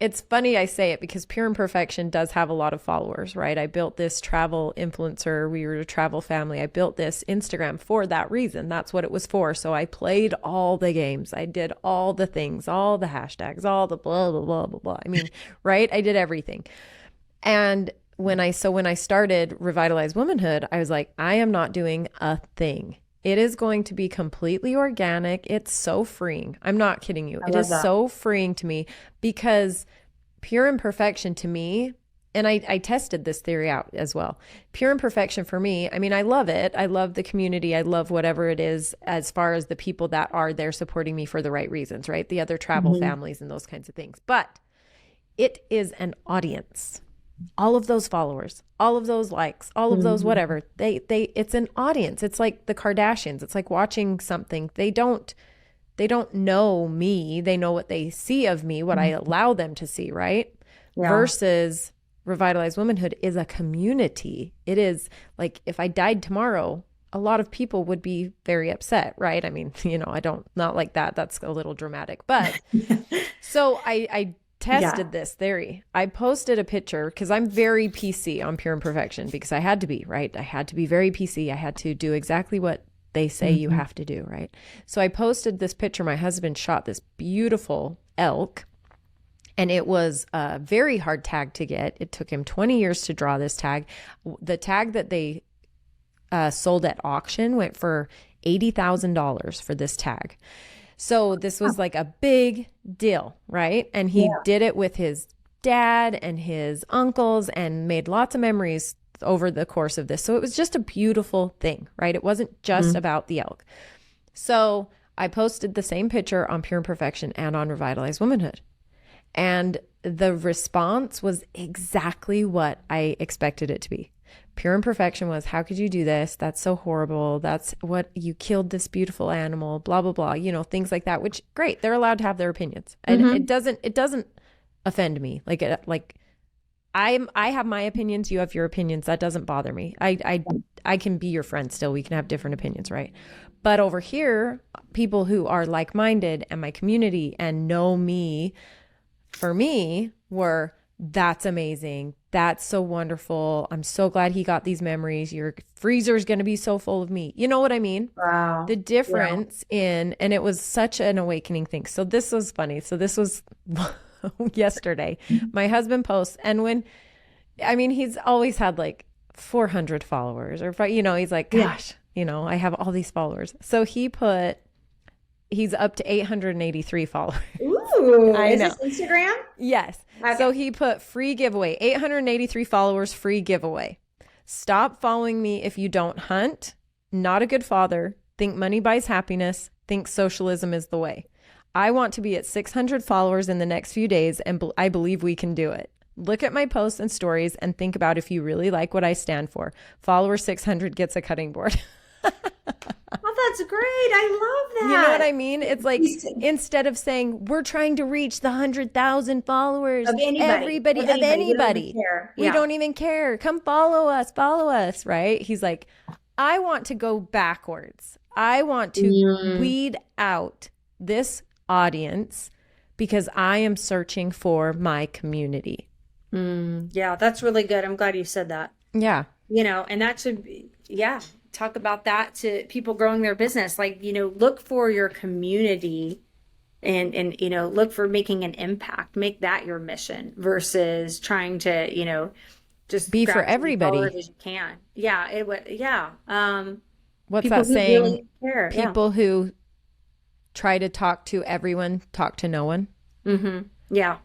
it's funny I say it, because Pure Imperfection does have a lot of followers, right? I built this travel influencer. We were a travel family. I built this Instagram for that reason. That's what it was for. So I played all the games. I did all the things, all the hashtags, all the blah, blah, blah, blah, blah. I mean, right? I did everything. And when I started Revitalized Womanhood, I was like, I am not doing a thing. It is going to be completely organic. It's so freeing. I'm not kidding you. It is so freeing to me, because Pure Imperfection to me, and I tested this theory out as well. Pure Imperfection for me, I mean, I love it. I love the community. I love whatever it is, as far as the people that are there supporting me for the right reasons, right? The other travel families and those kinds of things. But it is an audience. All of those followers, all of those likes, all of those whatever, it's an audience. It's like the Kardashians. It's like watching something. They don't know me. They know what they see of me, what I allow them to see, right? Yeah. Versus Revitalized Womanhood is a community. It is like, if I died tomorrow, a lot of people would be very upset, right? I mean, I don't, not like that. That's a little dramatic. But so I tested this theory. I posted a picture because I'm very PC on Pure Imperfection because I had to be, right? I had to be very PC. I had to do exactly what they say you have to do, right? So I posted this picture. My husband shot this beautiful elk, and it was a very hard tag to get. It took him 20 years to draw this tag. The tag that they sold at auction went for $80,000 for this tag. So this was like a big deal, right? And he did it with his dad and his uncles and made lots of memories over the course of this. So it was just a beautiful thing, right? It wasn't just about the elk. So I posted the same picture on Pure Imperfection and on Revitalized Womanhood. And the response was exactly what I expected it to be. Pure Imperfection was, how could you do this? That's so horrible. That's what you killed this beautiful animal, blah, blah, blah, things like that, which great. They're allowed to have their opinions. And it doesn't offend me. I have my opinions. You have your opinions. That doesn't bother me. I can be your friend still. We can have different opinions, right? But over here, people who are like-minded and my community and know me, for me, were, that's amazing. That's so wonderful. I'm so glad he got these memories. Your freezer is going to be so full of meat. You know what I mean? Wow. The difference and it was such an awakening thing. So this was funny. So this was yesterday. My husband posts, and he's always had like 400 followers or, he's like, gosh, I have all these followers. So he's up to 883 followers. Ooh, is this Instagram? Yes. Okay. So he put free giveaway, 883 followers, free giveaway. Stop following me if you don't hunt. Not a good father. Think money buys happiness. Think socialism is the way. I want to be at 600 followers in the next few days, and I believe we can do it. Look at my posts and stories and think about if you really like what I stand for. Follower 600 gets a cutting board. Oh, that's great. I love that. You know what I mean? It's like, instead of saying we're trying to reach the 100,000 followers of anybody. We don't even care. Come follow us, right? He's like, I want to go backwards. I want to weed out this audience because I am searching for my community. Yeah, that's really good. I'm glad you said that. Yeah. And that should be, talk about that to people growing their business. Like, look for your community and look for making an impact. Make that your mission versus trying to, just be for everybody as you can. Yeah. It would. Yeah. What's that saying? Really care. People who try to talk to everyone, talk to no one. Yeah.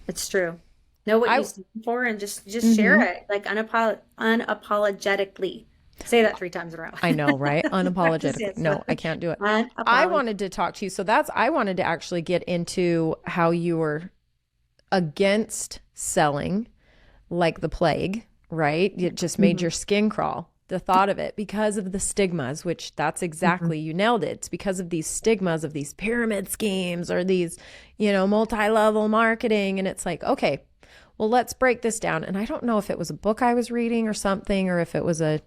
It's true. Know what you stand for and just share it like unapologetically. Say that 3 times in a row. I know, right? Unapologetic. No, I can't do it. I wanted to talk to you. So I wanted to actually get into how you were against selling like the plague, right? It just made your skin crawl. The thought of it, because of the stigmas, which that's exactly, you nailed it. It's because of these stigmas of these pyramid schemes or these, multi-level marketing. And it's like, okay, well, let's break this down. And I don't know if it was a book I was reading or something, or if it was a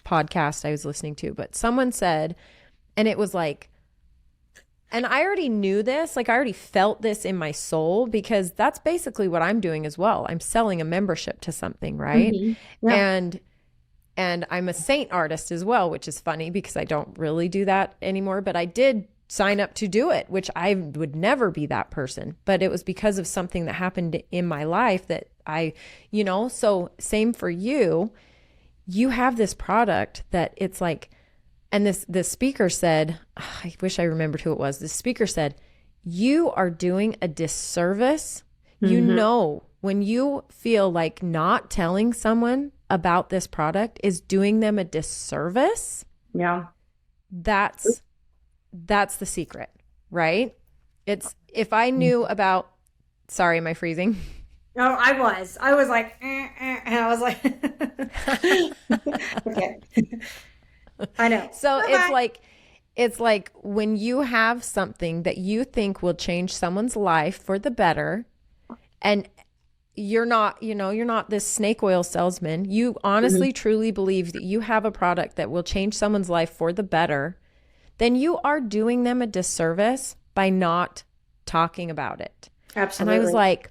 podcast I was listening to, but someone said, and it was like, and I already knew this, like I already felt this in my soul, because that's basically what I'm doing as well. I'm selling a membership to something, right? Yeah. And I'm a saint artist as well, which is funny because I don't really do that anymore, but I did sign up to do it, which I would never be that person. But it was because of something that happened in my life that so same for you. You have this product that it's like, and this speaker said, I wish I remembered who it was. The speaker said, you are doing a disservice. When you feel like not telling someone about this product is doing them a disservice. Yeah. That's the secret, right? It's, if I knew about, sorry, am I freezing? No, I was like, and I was like, okay. I know. So it's like when you have something that you think will change someone's life for the better, and you're not, you're not this snake oil salesman. You honestly, truly believe that you have a product that will change someone's life for the better, then you are doing them a disservice by not talking about it. And I was Absolutely. like,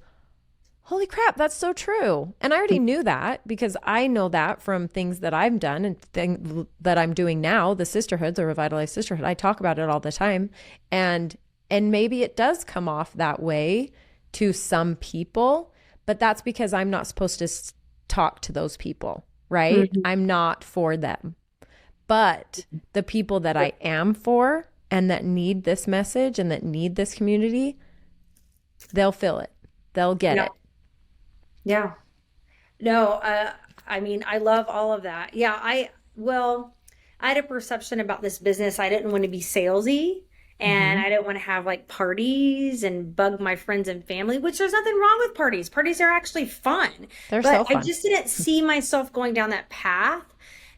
holy crap, that's so true. And I already knew that because I know that from things that I've done and things that I'm doing now, the sisterhood, the Revitalized Sisterhood. I talk about it all the time. And maybe it does come off that way to some people, but that's because I'm not supposed to talk to those people, right? Mhm. I'm not for them. But the people that I am for and that need this message and that need this community, they'll feel it. They'll get Yeah. it. Yeah. No, I mean, I love all of that. Yeah, well, I had a perception about this business. I didn't want to be salesy and Mm-hmm. I didn't want to have like parties and bug my friends and family, which there's nothing wrong with parties. Parties are actually fun, They're but so I fun. just didn't see myself going down that path.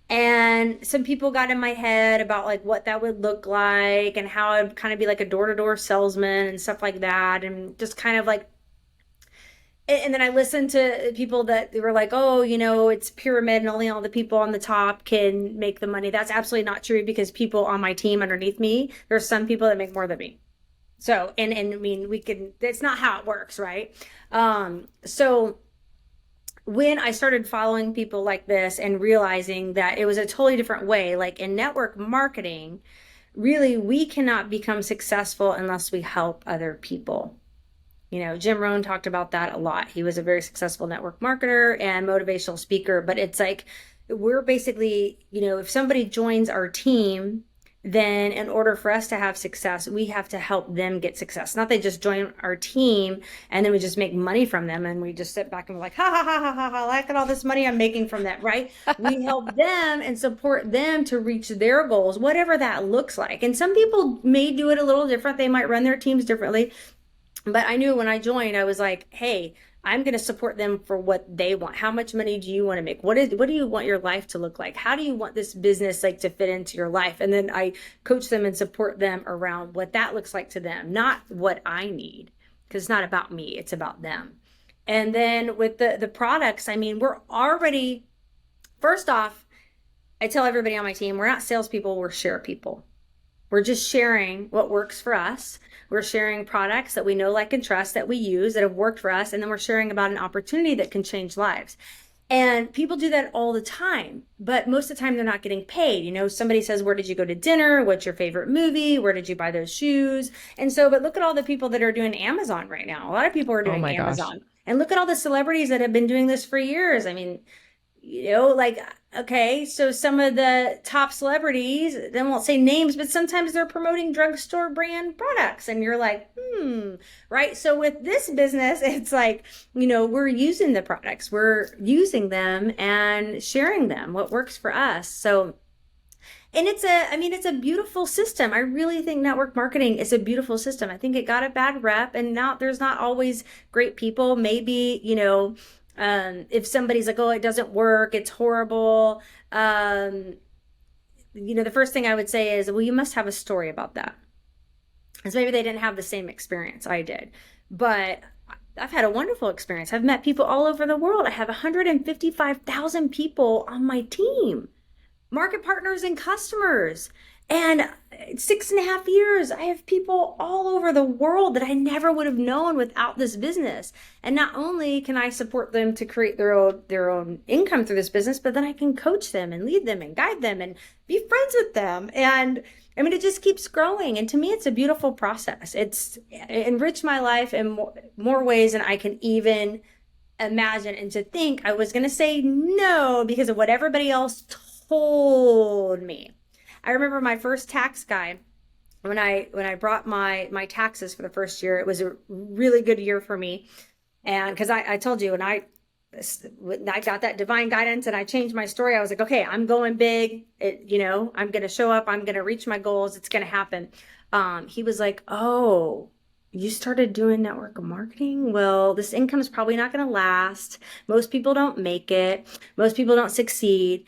And some people got in my head about like what that would look like and how I'd kind of be like a door-to-door salesman and stuff like that. And just kind of like and then I listened to people that they were like, oh, it's pyramid and only all the people on the top can make the money. That's absolutely not true because people on my team underneath me, there's some people that make more than me. So, and I mean, it's not how it works, right? So when I started following people like this and realizing that it was a totally different way, like in network marketing, really, we cannot become successful unless we help other people. Jim Rohn talked about that a lot. He was a very successful network marketer and motivational speaker, but it's like we're basically, if somebody joins our team, then in order for us to have success, we have to help them get success. Not they just join our team and then we just make money from them and we just sit back and we're like, ha ha ha ha ha, ha, look at all this money I'm making from that, right? We help them and support them to reach their goals, whatever that looks like. And some people may do it a little different. They might run their teams differently. But I knew when I joined, I was like, hey, I'm going to support them for what they want. How much money do you want to make? What do you want your life to look like? How do you want this business like to fit into your life? And then I coach them and support them around what that looks like to them, not what I need, because it's not about me, it's about them. And then with the products, I mean, we're already, first off, I tell everybody on my team, we're not salespeople, we're share people. We're just sharing what works for us. We're sharing products that we know, like, and trust that we use that have worked for us. And then we're sharing about an opportunity that can change lives. And people do that all the time, but most of the time they're not getting paid. Somebody says, where did you go to dinner? What's your favorite movie? Where did you buy those shoes? And so, but look at all the people that are doing Amazon right now. A lot of people are Oh doing my gosh. Amazon. And look at all the celebrities that have been doing this for years. I mean, like, okay, so some of the top celebrities, they won't say names, but sometimes they're promoting drugstore brand products. And you're like, right? So with this business, it's like, we're using the products, we're using them and sharing them, what works for us. So, and it's a beautiful system. I really think network marketing is a beautiful system. I think it got a bad rep, and now there's not always great people. Maybe, if somebody's like, oh, it doesn't work, it's horrible. The first thing I would say is, well, you must have a story about that. Because maybe they didn't have the same experience I did. But I've had a wonderful experience. I've met people all over the world. I have 155,000 people on my team, market partners and customers. And 6.5 years, I have people all over the world that I never would have known without this business. And not only can I support them to create their own income through this business, but then I can coach them and lead them and guide them and be friends with them. And I mean, it just keeps growing. And to me, it's a beautiful process. It enriched my life in more ways than I can even imagine. And to think I was going to say no because of what everybody else told me. I remember my first tax guy when I brought my taxes for the first year. It was a really good year for me, and because I told you, and I got that divine guidance and I changed my story. I was like, okay, I'm going big. I'm going to show up. I'm going to reach my goals. It's going to happen. He was like, oh, you started doing network marketing? Well, this income is probably not going to last. Most people don't make it. Most people don't succeed.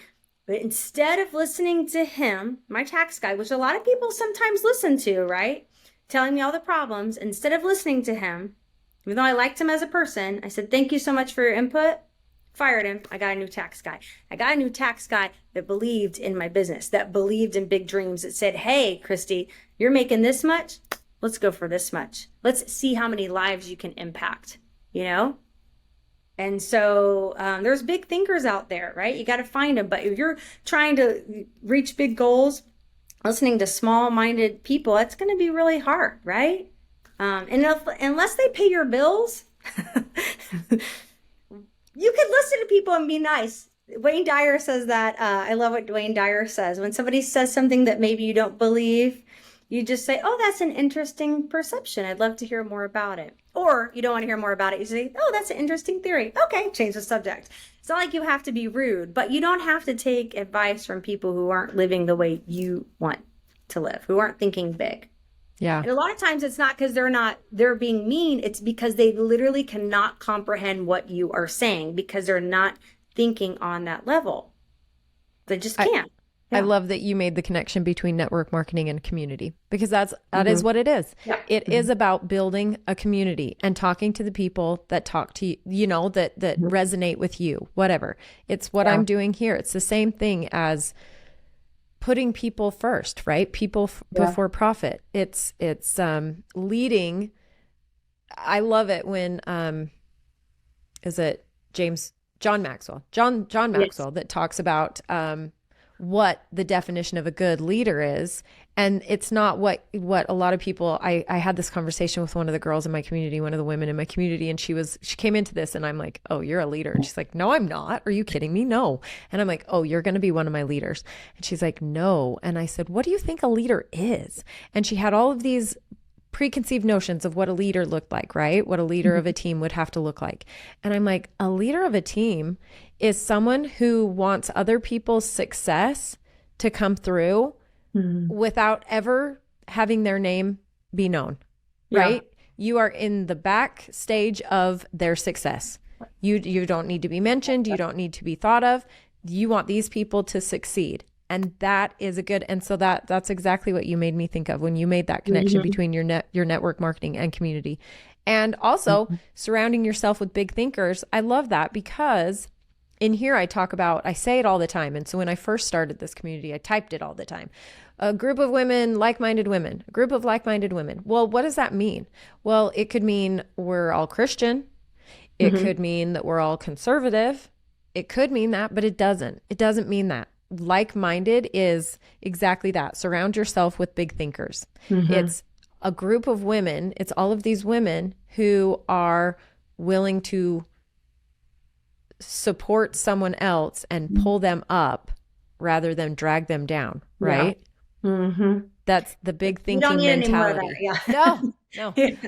But instead of listening to him, my tax guy, which a lot of people sometimes listen to, right? Telling me all the problems, instead of listening to him, Even though I liked him as a person, I said, thank you so much for your input. Fired him. I got a new tax guy. I got a new tax guy that believed in my business, that believed in big dreams, that said, hey, Kristi, you're making this much. Let's go for this much. Let's see how many lives you can impact, you know? And so there's big thinkers out there, right? You got to find them. But if you're trying to reach big goals, listening to small-minded people, that's going to be really hard, right? And unless they pay your bills, you could listen to people and be nice. Wayne Dyer says that. I love what Wayne Dyer says. When somebody says something that maybe you don't believe, you just say, oh, that's an interesting perception. I'd love to hear more about it. Or you don't want to hear more about it. You say, oh, that's an interesting theory. Okay, change the subject. It's not like you have to be rude, but you don't have to take advice from people who aren't living the way you want to live, who aren't thinking big. Yeah. And a lot of times it's not because they're being mean. It's because they literally cannot comprehend what you are saying because they're not thinking on that level. They just can't. I love that you made the connection between network marketing and community, because that is what it is. Yeah. It is about building a community and talking to the people that talk to you, you know, that resonate with you, whatever. It's what I'm doing here. It's the same thing as putting people first, right? People before profit. It's leading. I love it when is it John Maxwell that talks about what the definition of a good leader is. And it's not what a lot of people, I had this conversation with one of the girls in my community, one of the women in my community, and she came into this and I'm like, oh, you're a leader. And she's like, no, I'm not. Are you kidding me? No. And I'm like, oh, you're going to be one of my leaders. And she's like, no. And I said, what do you think a leader is? And she had all of these preconceived notions of what a leader looked like, right? What a leader of a team would have to look like. And I'm like, a leader of a team is someone who wants other people's success to come through without ever having their name be known, right? You are in the back stage of their success. You don't need to be mentioned. You don't need to be thought of. You want these people to succeed. And that is a good, and so that's exactly what you made me think of when you made that connection between your network marketing and community. And also surrounding yourself with big thinkers. I love that, because in here I say it all the time. And so when I first started this community, I typed it all the time. A group of women, like-minded women, a group of like-minded women. Well, what does that mean? Well, it could mean we're all Christian. It could mean that we're all conservative. It could mean that, but it doesn't. It doesn't mean that. Like-minded is exactly that. Surround yourself with big thinkers. It's a group of women. It's all of these women who are willing to support someone else and pull them up rather than drag them down, right? That's the big thinking mentality. No.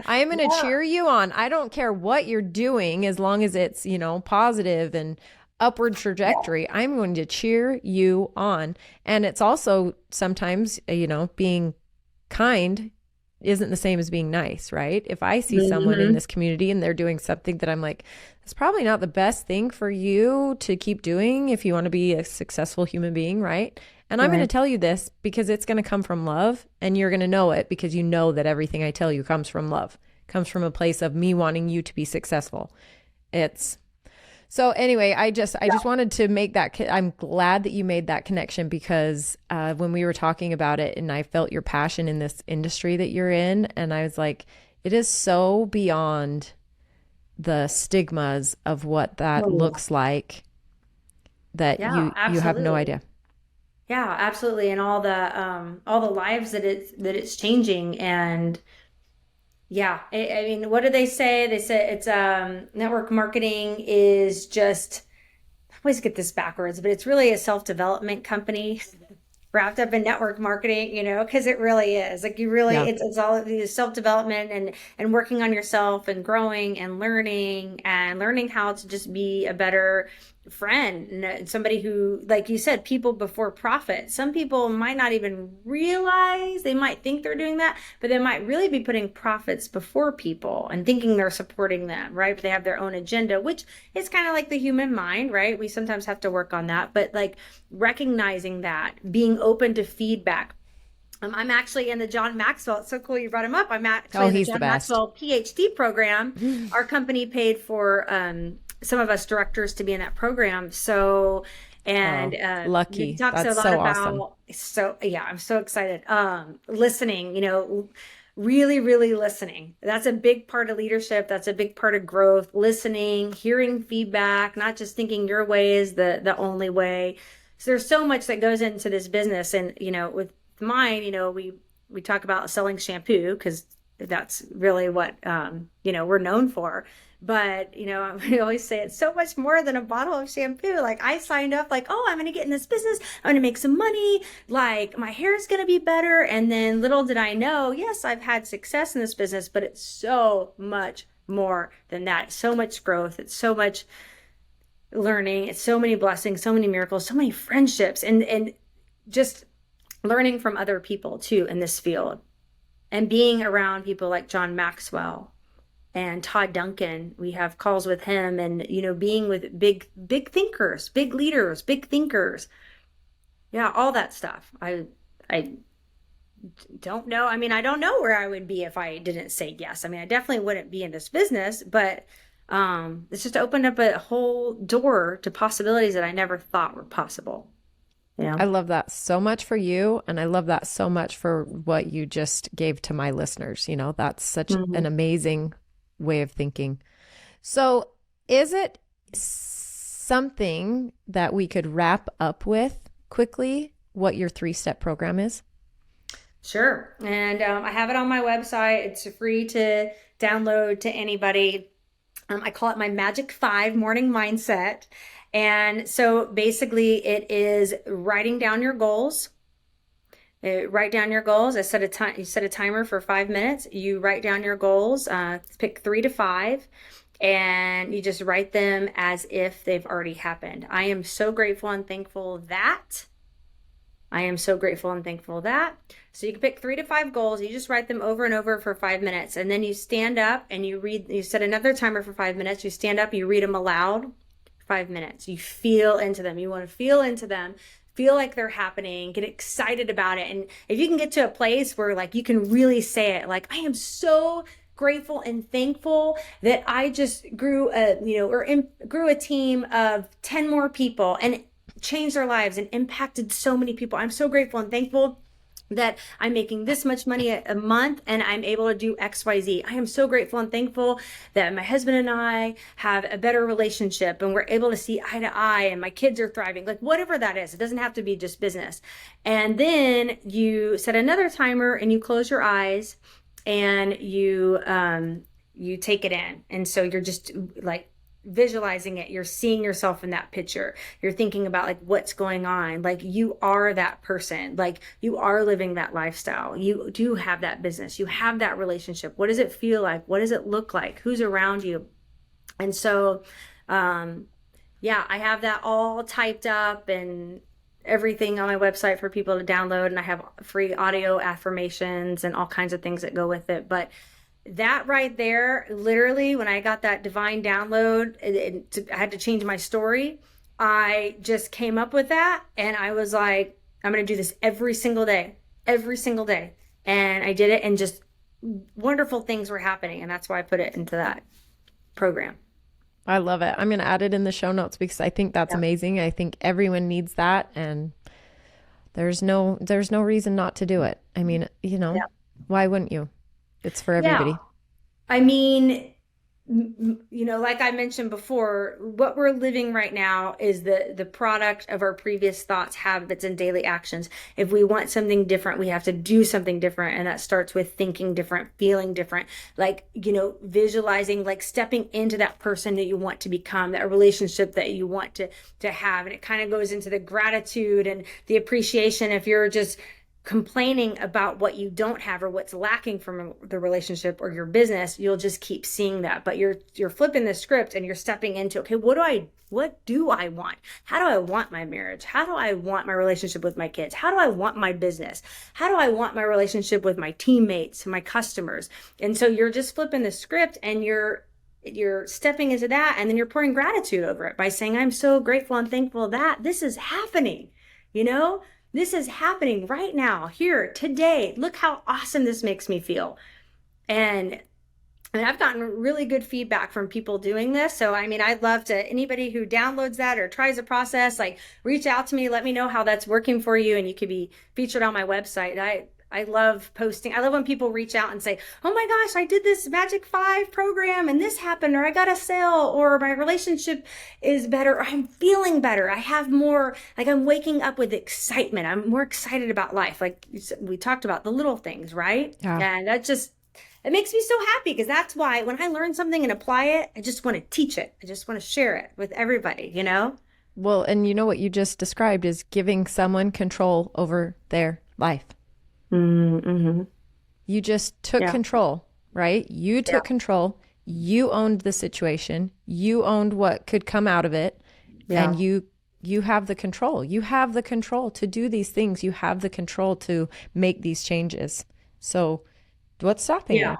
I am going to cheer you on. I don't care what you're doing, as long as it's, positive and upward trajectory. I'm going to cheer you on. And it's also sometimes, being kind isn't the same as being nice, right? If I see someone in this community and they're doing something that I'm like, it's probably not the best thing for you to keep doing if you want to be a successful human being, right? And I'm going to tell you this because it's going to come from love, and you're going to know it because you know that everything I tell you comes from love, comes from a place of me wanting you to be successful. So anyway, I just wanted to make that, I'm glad that you made that connection, because when we were talking about it and I felt your passion in this industry that you're in, and I was like, it is so beyond the stigmas of what that looks like that you have no idea. Yeah, absolutely. And all the lives that it's changing. And yeah, I mean, what do they say? They say it's network marketing is just, I always get this backwards, but it's really a self-development company wrapped up in network marketing, because it really is. Like it's all of self-development and working on yourself and growing and learning how to just be a better friend, and somebody who, like you said, people before profit. Some people might not even realize, they might think they're doing that, but they might really be putting profits before people and thinking they're supporting them, right? But they have their own agenda, which is kind of like the human mind, right? We sometimes have to work on that, but like recognizing that, being open to feedback, I'm actually in the John Maxwell. It's so cool you brought him up. I'm actually Oh, in the he's the John best. Maxwell PhD program. Our company paid for some of us directors to be in that program. So, and Oh, he lucky. talks a That's lot so awesome. about, so yeah, I'm so excited. Listening, really, really listening. That's a big part of leadership. That's a big part of growth. Listening, hearing feedback, not just thinking your way is the only way. So there's so much that goes into this business. And, with mine, we talk about selling shampoo because that's really what, we're known for. But, we always say it's so much more than a bottle of shampoo. Like I signed up like, oh, I'm going to get in this business. I'm going to make some money. Like my hair is going to be better. And then little did I know, yes, I've had success in this business, but it's so much more than that. It's so much growth. It's so much learning. It's so many blessings, so many miracles, so many friendships, and just learning from other people too in this field, and being around people like John Maxwell and Todd Duncan. We have calls with him, and being with big thinkers, big leaders, big thinkers. Yeah, all that stuff. I don't know. I mean, I don't know where I would be if I didn't say yes. I mean, I definitely wouldn't be in this business, but it's just opened up a whole door to possibilities that I never thought were possible. I love that so much for you. And I love that so much for what you just gave to my listeners. That's such an Mhm. amazing way of thinking. So, is it something that we could wrap up with quickly what your 3-step program is? Sure. And I have it on my website. It's free to download to anybody. I call it my Magic 5 morning mindset. And so basically, it is writing down your goals. Write down your goals. I set a time. You set a timer for 5 minutes. You write down your goals. Pick 3 to 5, and you just write them as if they've already happened. I am so grateful and thankful that. I am so grateful and thankful that. So you can pick 3 to 5 goals. You just write them over and over for 5 minutes. And then you stand up and you set another timer for 5 minutes. You stand up, you read them aloud, 5 minutes. You feel into them. You want to feel into them, feel like they're happening, get excited about it. And if you can get to a place where like you can really say it, like, I am so grateful and thankful that I just grew grew a team of 10 more people and changed their lives and impacted so many people. I'm so grateful and thankful that I'm making this much money a month and I'm able to do XYZ. I am so grateful and thankful that my husband and I have a better relationship and we're able to see eye to eye and my kids are thriving. Like whatever that is, it doesn't have to be just business. And then you set another timer and you close your eyes and you take it in. And so you're just like visualizing it. You're seeing yourself in that picture. You're thinking about like what's going on. Like you are that person. Like you are living that lifestyle. You do have that business. You have that relationship. What does it feel like? What does it look like? Who's around you? And so, yeah, I have that all typed up and everything on my website for people to download. And I have free audio affirmations and all kinds of things that go with it. But that right there, literally, when I got that divine download, I had to change my story. I just came up with that and I was like, I'm going to do this every single day, every single day. And I did it and just wonderful things were happening. And that's why I put it into that program. I love it. I'm going to add it in the show notes because I think that's Yeah. amazing. I think everyone needs that, and there's no reason not to do it. I mean, Yeah. why wouldn't you? It's for Yeah. everybody. I mean, like I mentioned before, what we're living right now is the product of our previous thoughts, habits, and daily actions. If we want something different, we have to do something different. And that starts with thinking different, feeling different, like, visualizing, like stepping into that person that you want to become, that relationship that you want to have. And it kind of goes into the gratitude and the appreciation. If you're just complaining about what you don't have or what's lacking from the relationship or your business, you'll just keep seeing that. But you're flipping the script and you're stepping into, okay, what do I want? How do I want my marriage? How do I want my relationship with my kids? How do I want my business? How do I want my relationship with my teammates, my customers? And so you're just flipping the script and you're stepping into that, and then you're pouring gratitude over it by saying, I'm so grateful and thankful that this is happening, you know? this is happening right now, here, today. Look how awesome this makes me feel. And I've gotten really good feedback from people doing this. So, I mean, I'd love to, anybody who downloads that or tries the process, like reach out to me, let me know how that's working for you. And you could be featured on my website. I love posting. I love when people reach out and say, oh my gosh, I did this Magic 5 program and this happened, or I got a sale, or my relationship is better, or I'm feeling better. I have more, like I'm waking up with excitement. I'm more excited about life. Like we talked about the little things, right? Yeah. And that just, it makes me so happy, because that's why when I learn something and apply it, I just want to teach it. I just want to share it with everybody, you know? Well, and you know what you just described is giving someone control over their life. Mm-hmm. You just took control, right? You took control. You owned the situation. You owned what could come out of it. Yeah. And you have the control. You have the control to do these things. You have the control to make these changes. So what's stopping you?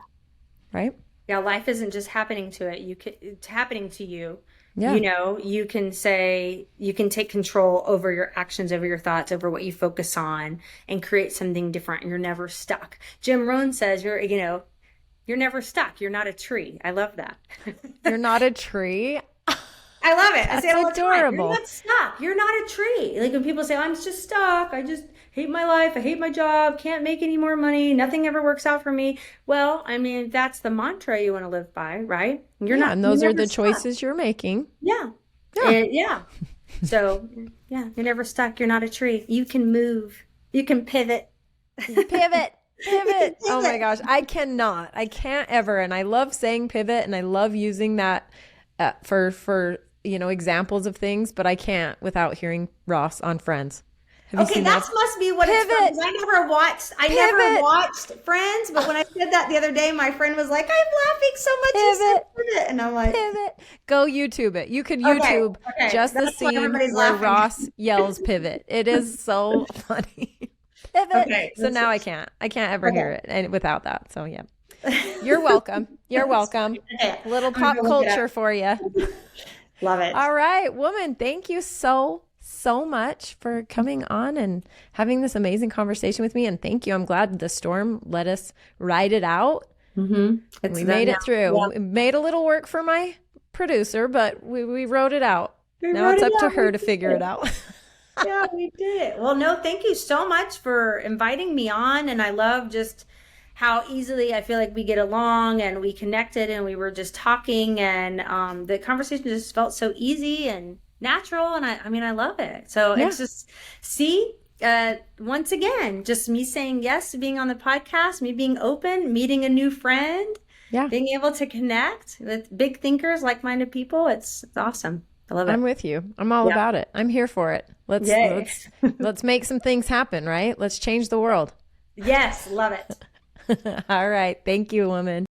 Right? Yeah, life isn't just happening to it. It's happening to you. Yeah. You know, you can take control over your actions, over your thoughts, over what you focus on, and create something different. You're never stuck. Jim Rohn says you're never stuck. You're not a tree. I love that. You're not a tree. I love it. I say it all the time. Adorable. You're not stuck. You're not a tree. Like when people say, I'm just stuck. I just hate my life. I hate my job. Can't make any more money. Nothing ever works out for me. Well, I mean, that's the mantra you want to live by, right? You're not. And those are the stuck. choices you're making. Yeah. So, you're never stuck. You're not a tree. You can move. You can pivot. Pivot. Oh my gosh. I can't ever. And I love saying pivot, and I love using that for examples of things, but I can't without hearing Ross on Friends. Okay, that must be what it's from. I never watched Friends, but when I said that the other day, my friend was like, I'm laughing so much. Pivot. And I'm like, pivot. Go YouTube it. You could YouTube just the scene where Ross yells pivot. It is so funny. Pivot. Okay, so now I can't ever hear it and without that. So yeah. You're welcome. You're welcome. Okay. Little pop culture for you. Love it. All right, woman. Thank you so much for coming on and having this amazing conversation with me. And thank you. I'm glad the storm let us ride it out. Mm-hmm. We made it through. Yeah. We made a little work for my producer, but we wrote it out. Now it's up to her to figure it out. Yeah, we did it. Well, no, thank you so much for inviting me on. And I love just how easily I feel like we get along, and we connected, and we were just talking, and the conversation just felt so easy and natural. And I love it. So it's just, once again, just me saying yes to being on the podcast, me being open, meeting a new friend, being able to connect with big thinkers, like-minded people. It's awesome. I love it. I'm with you. I'm all about it. I'm here for it. Let's make some things happen, right? Let's change the world. Yes. Love it. All right. Thank you, woman.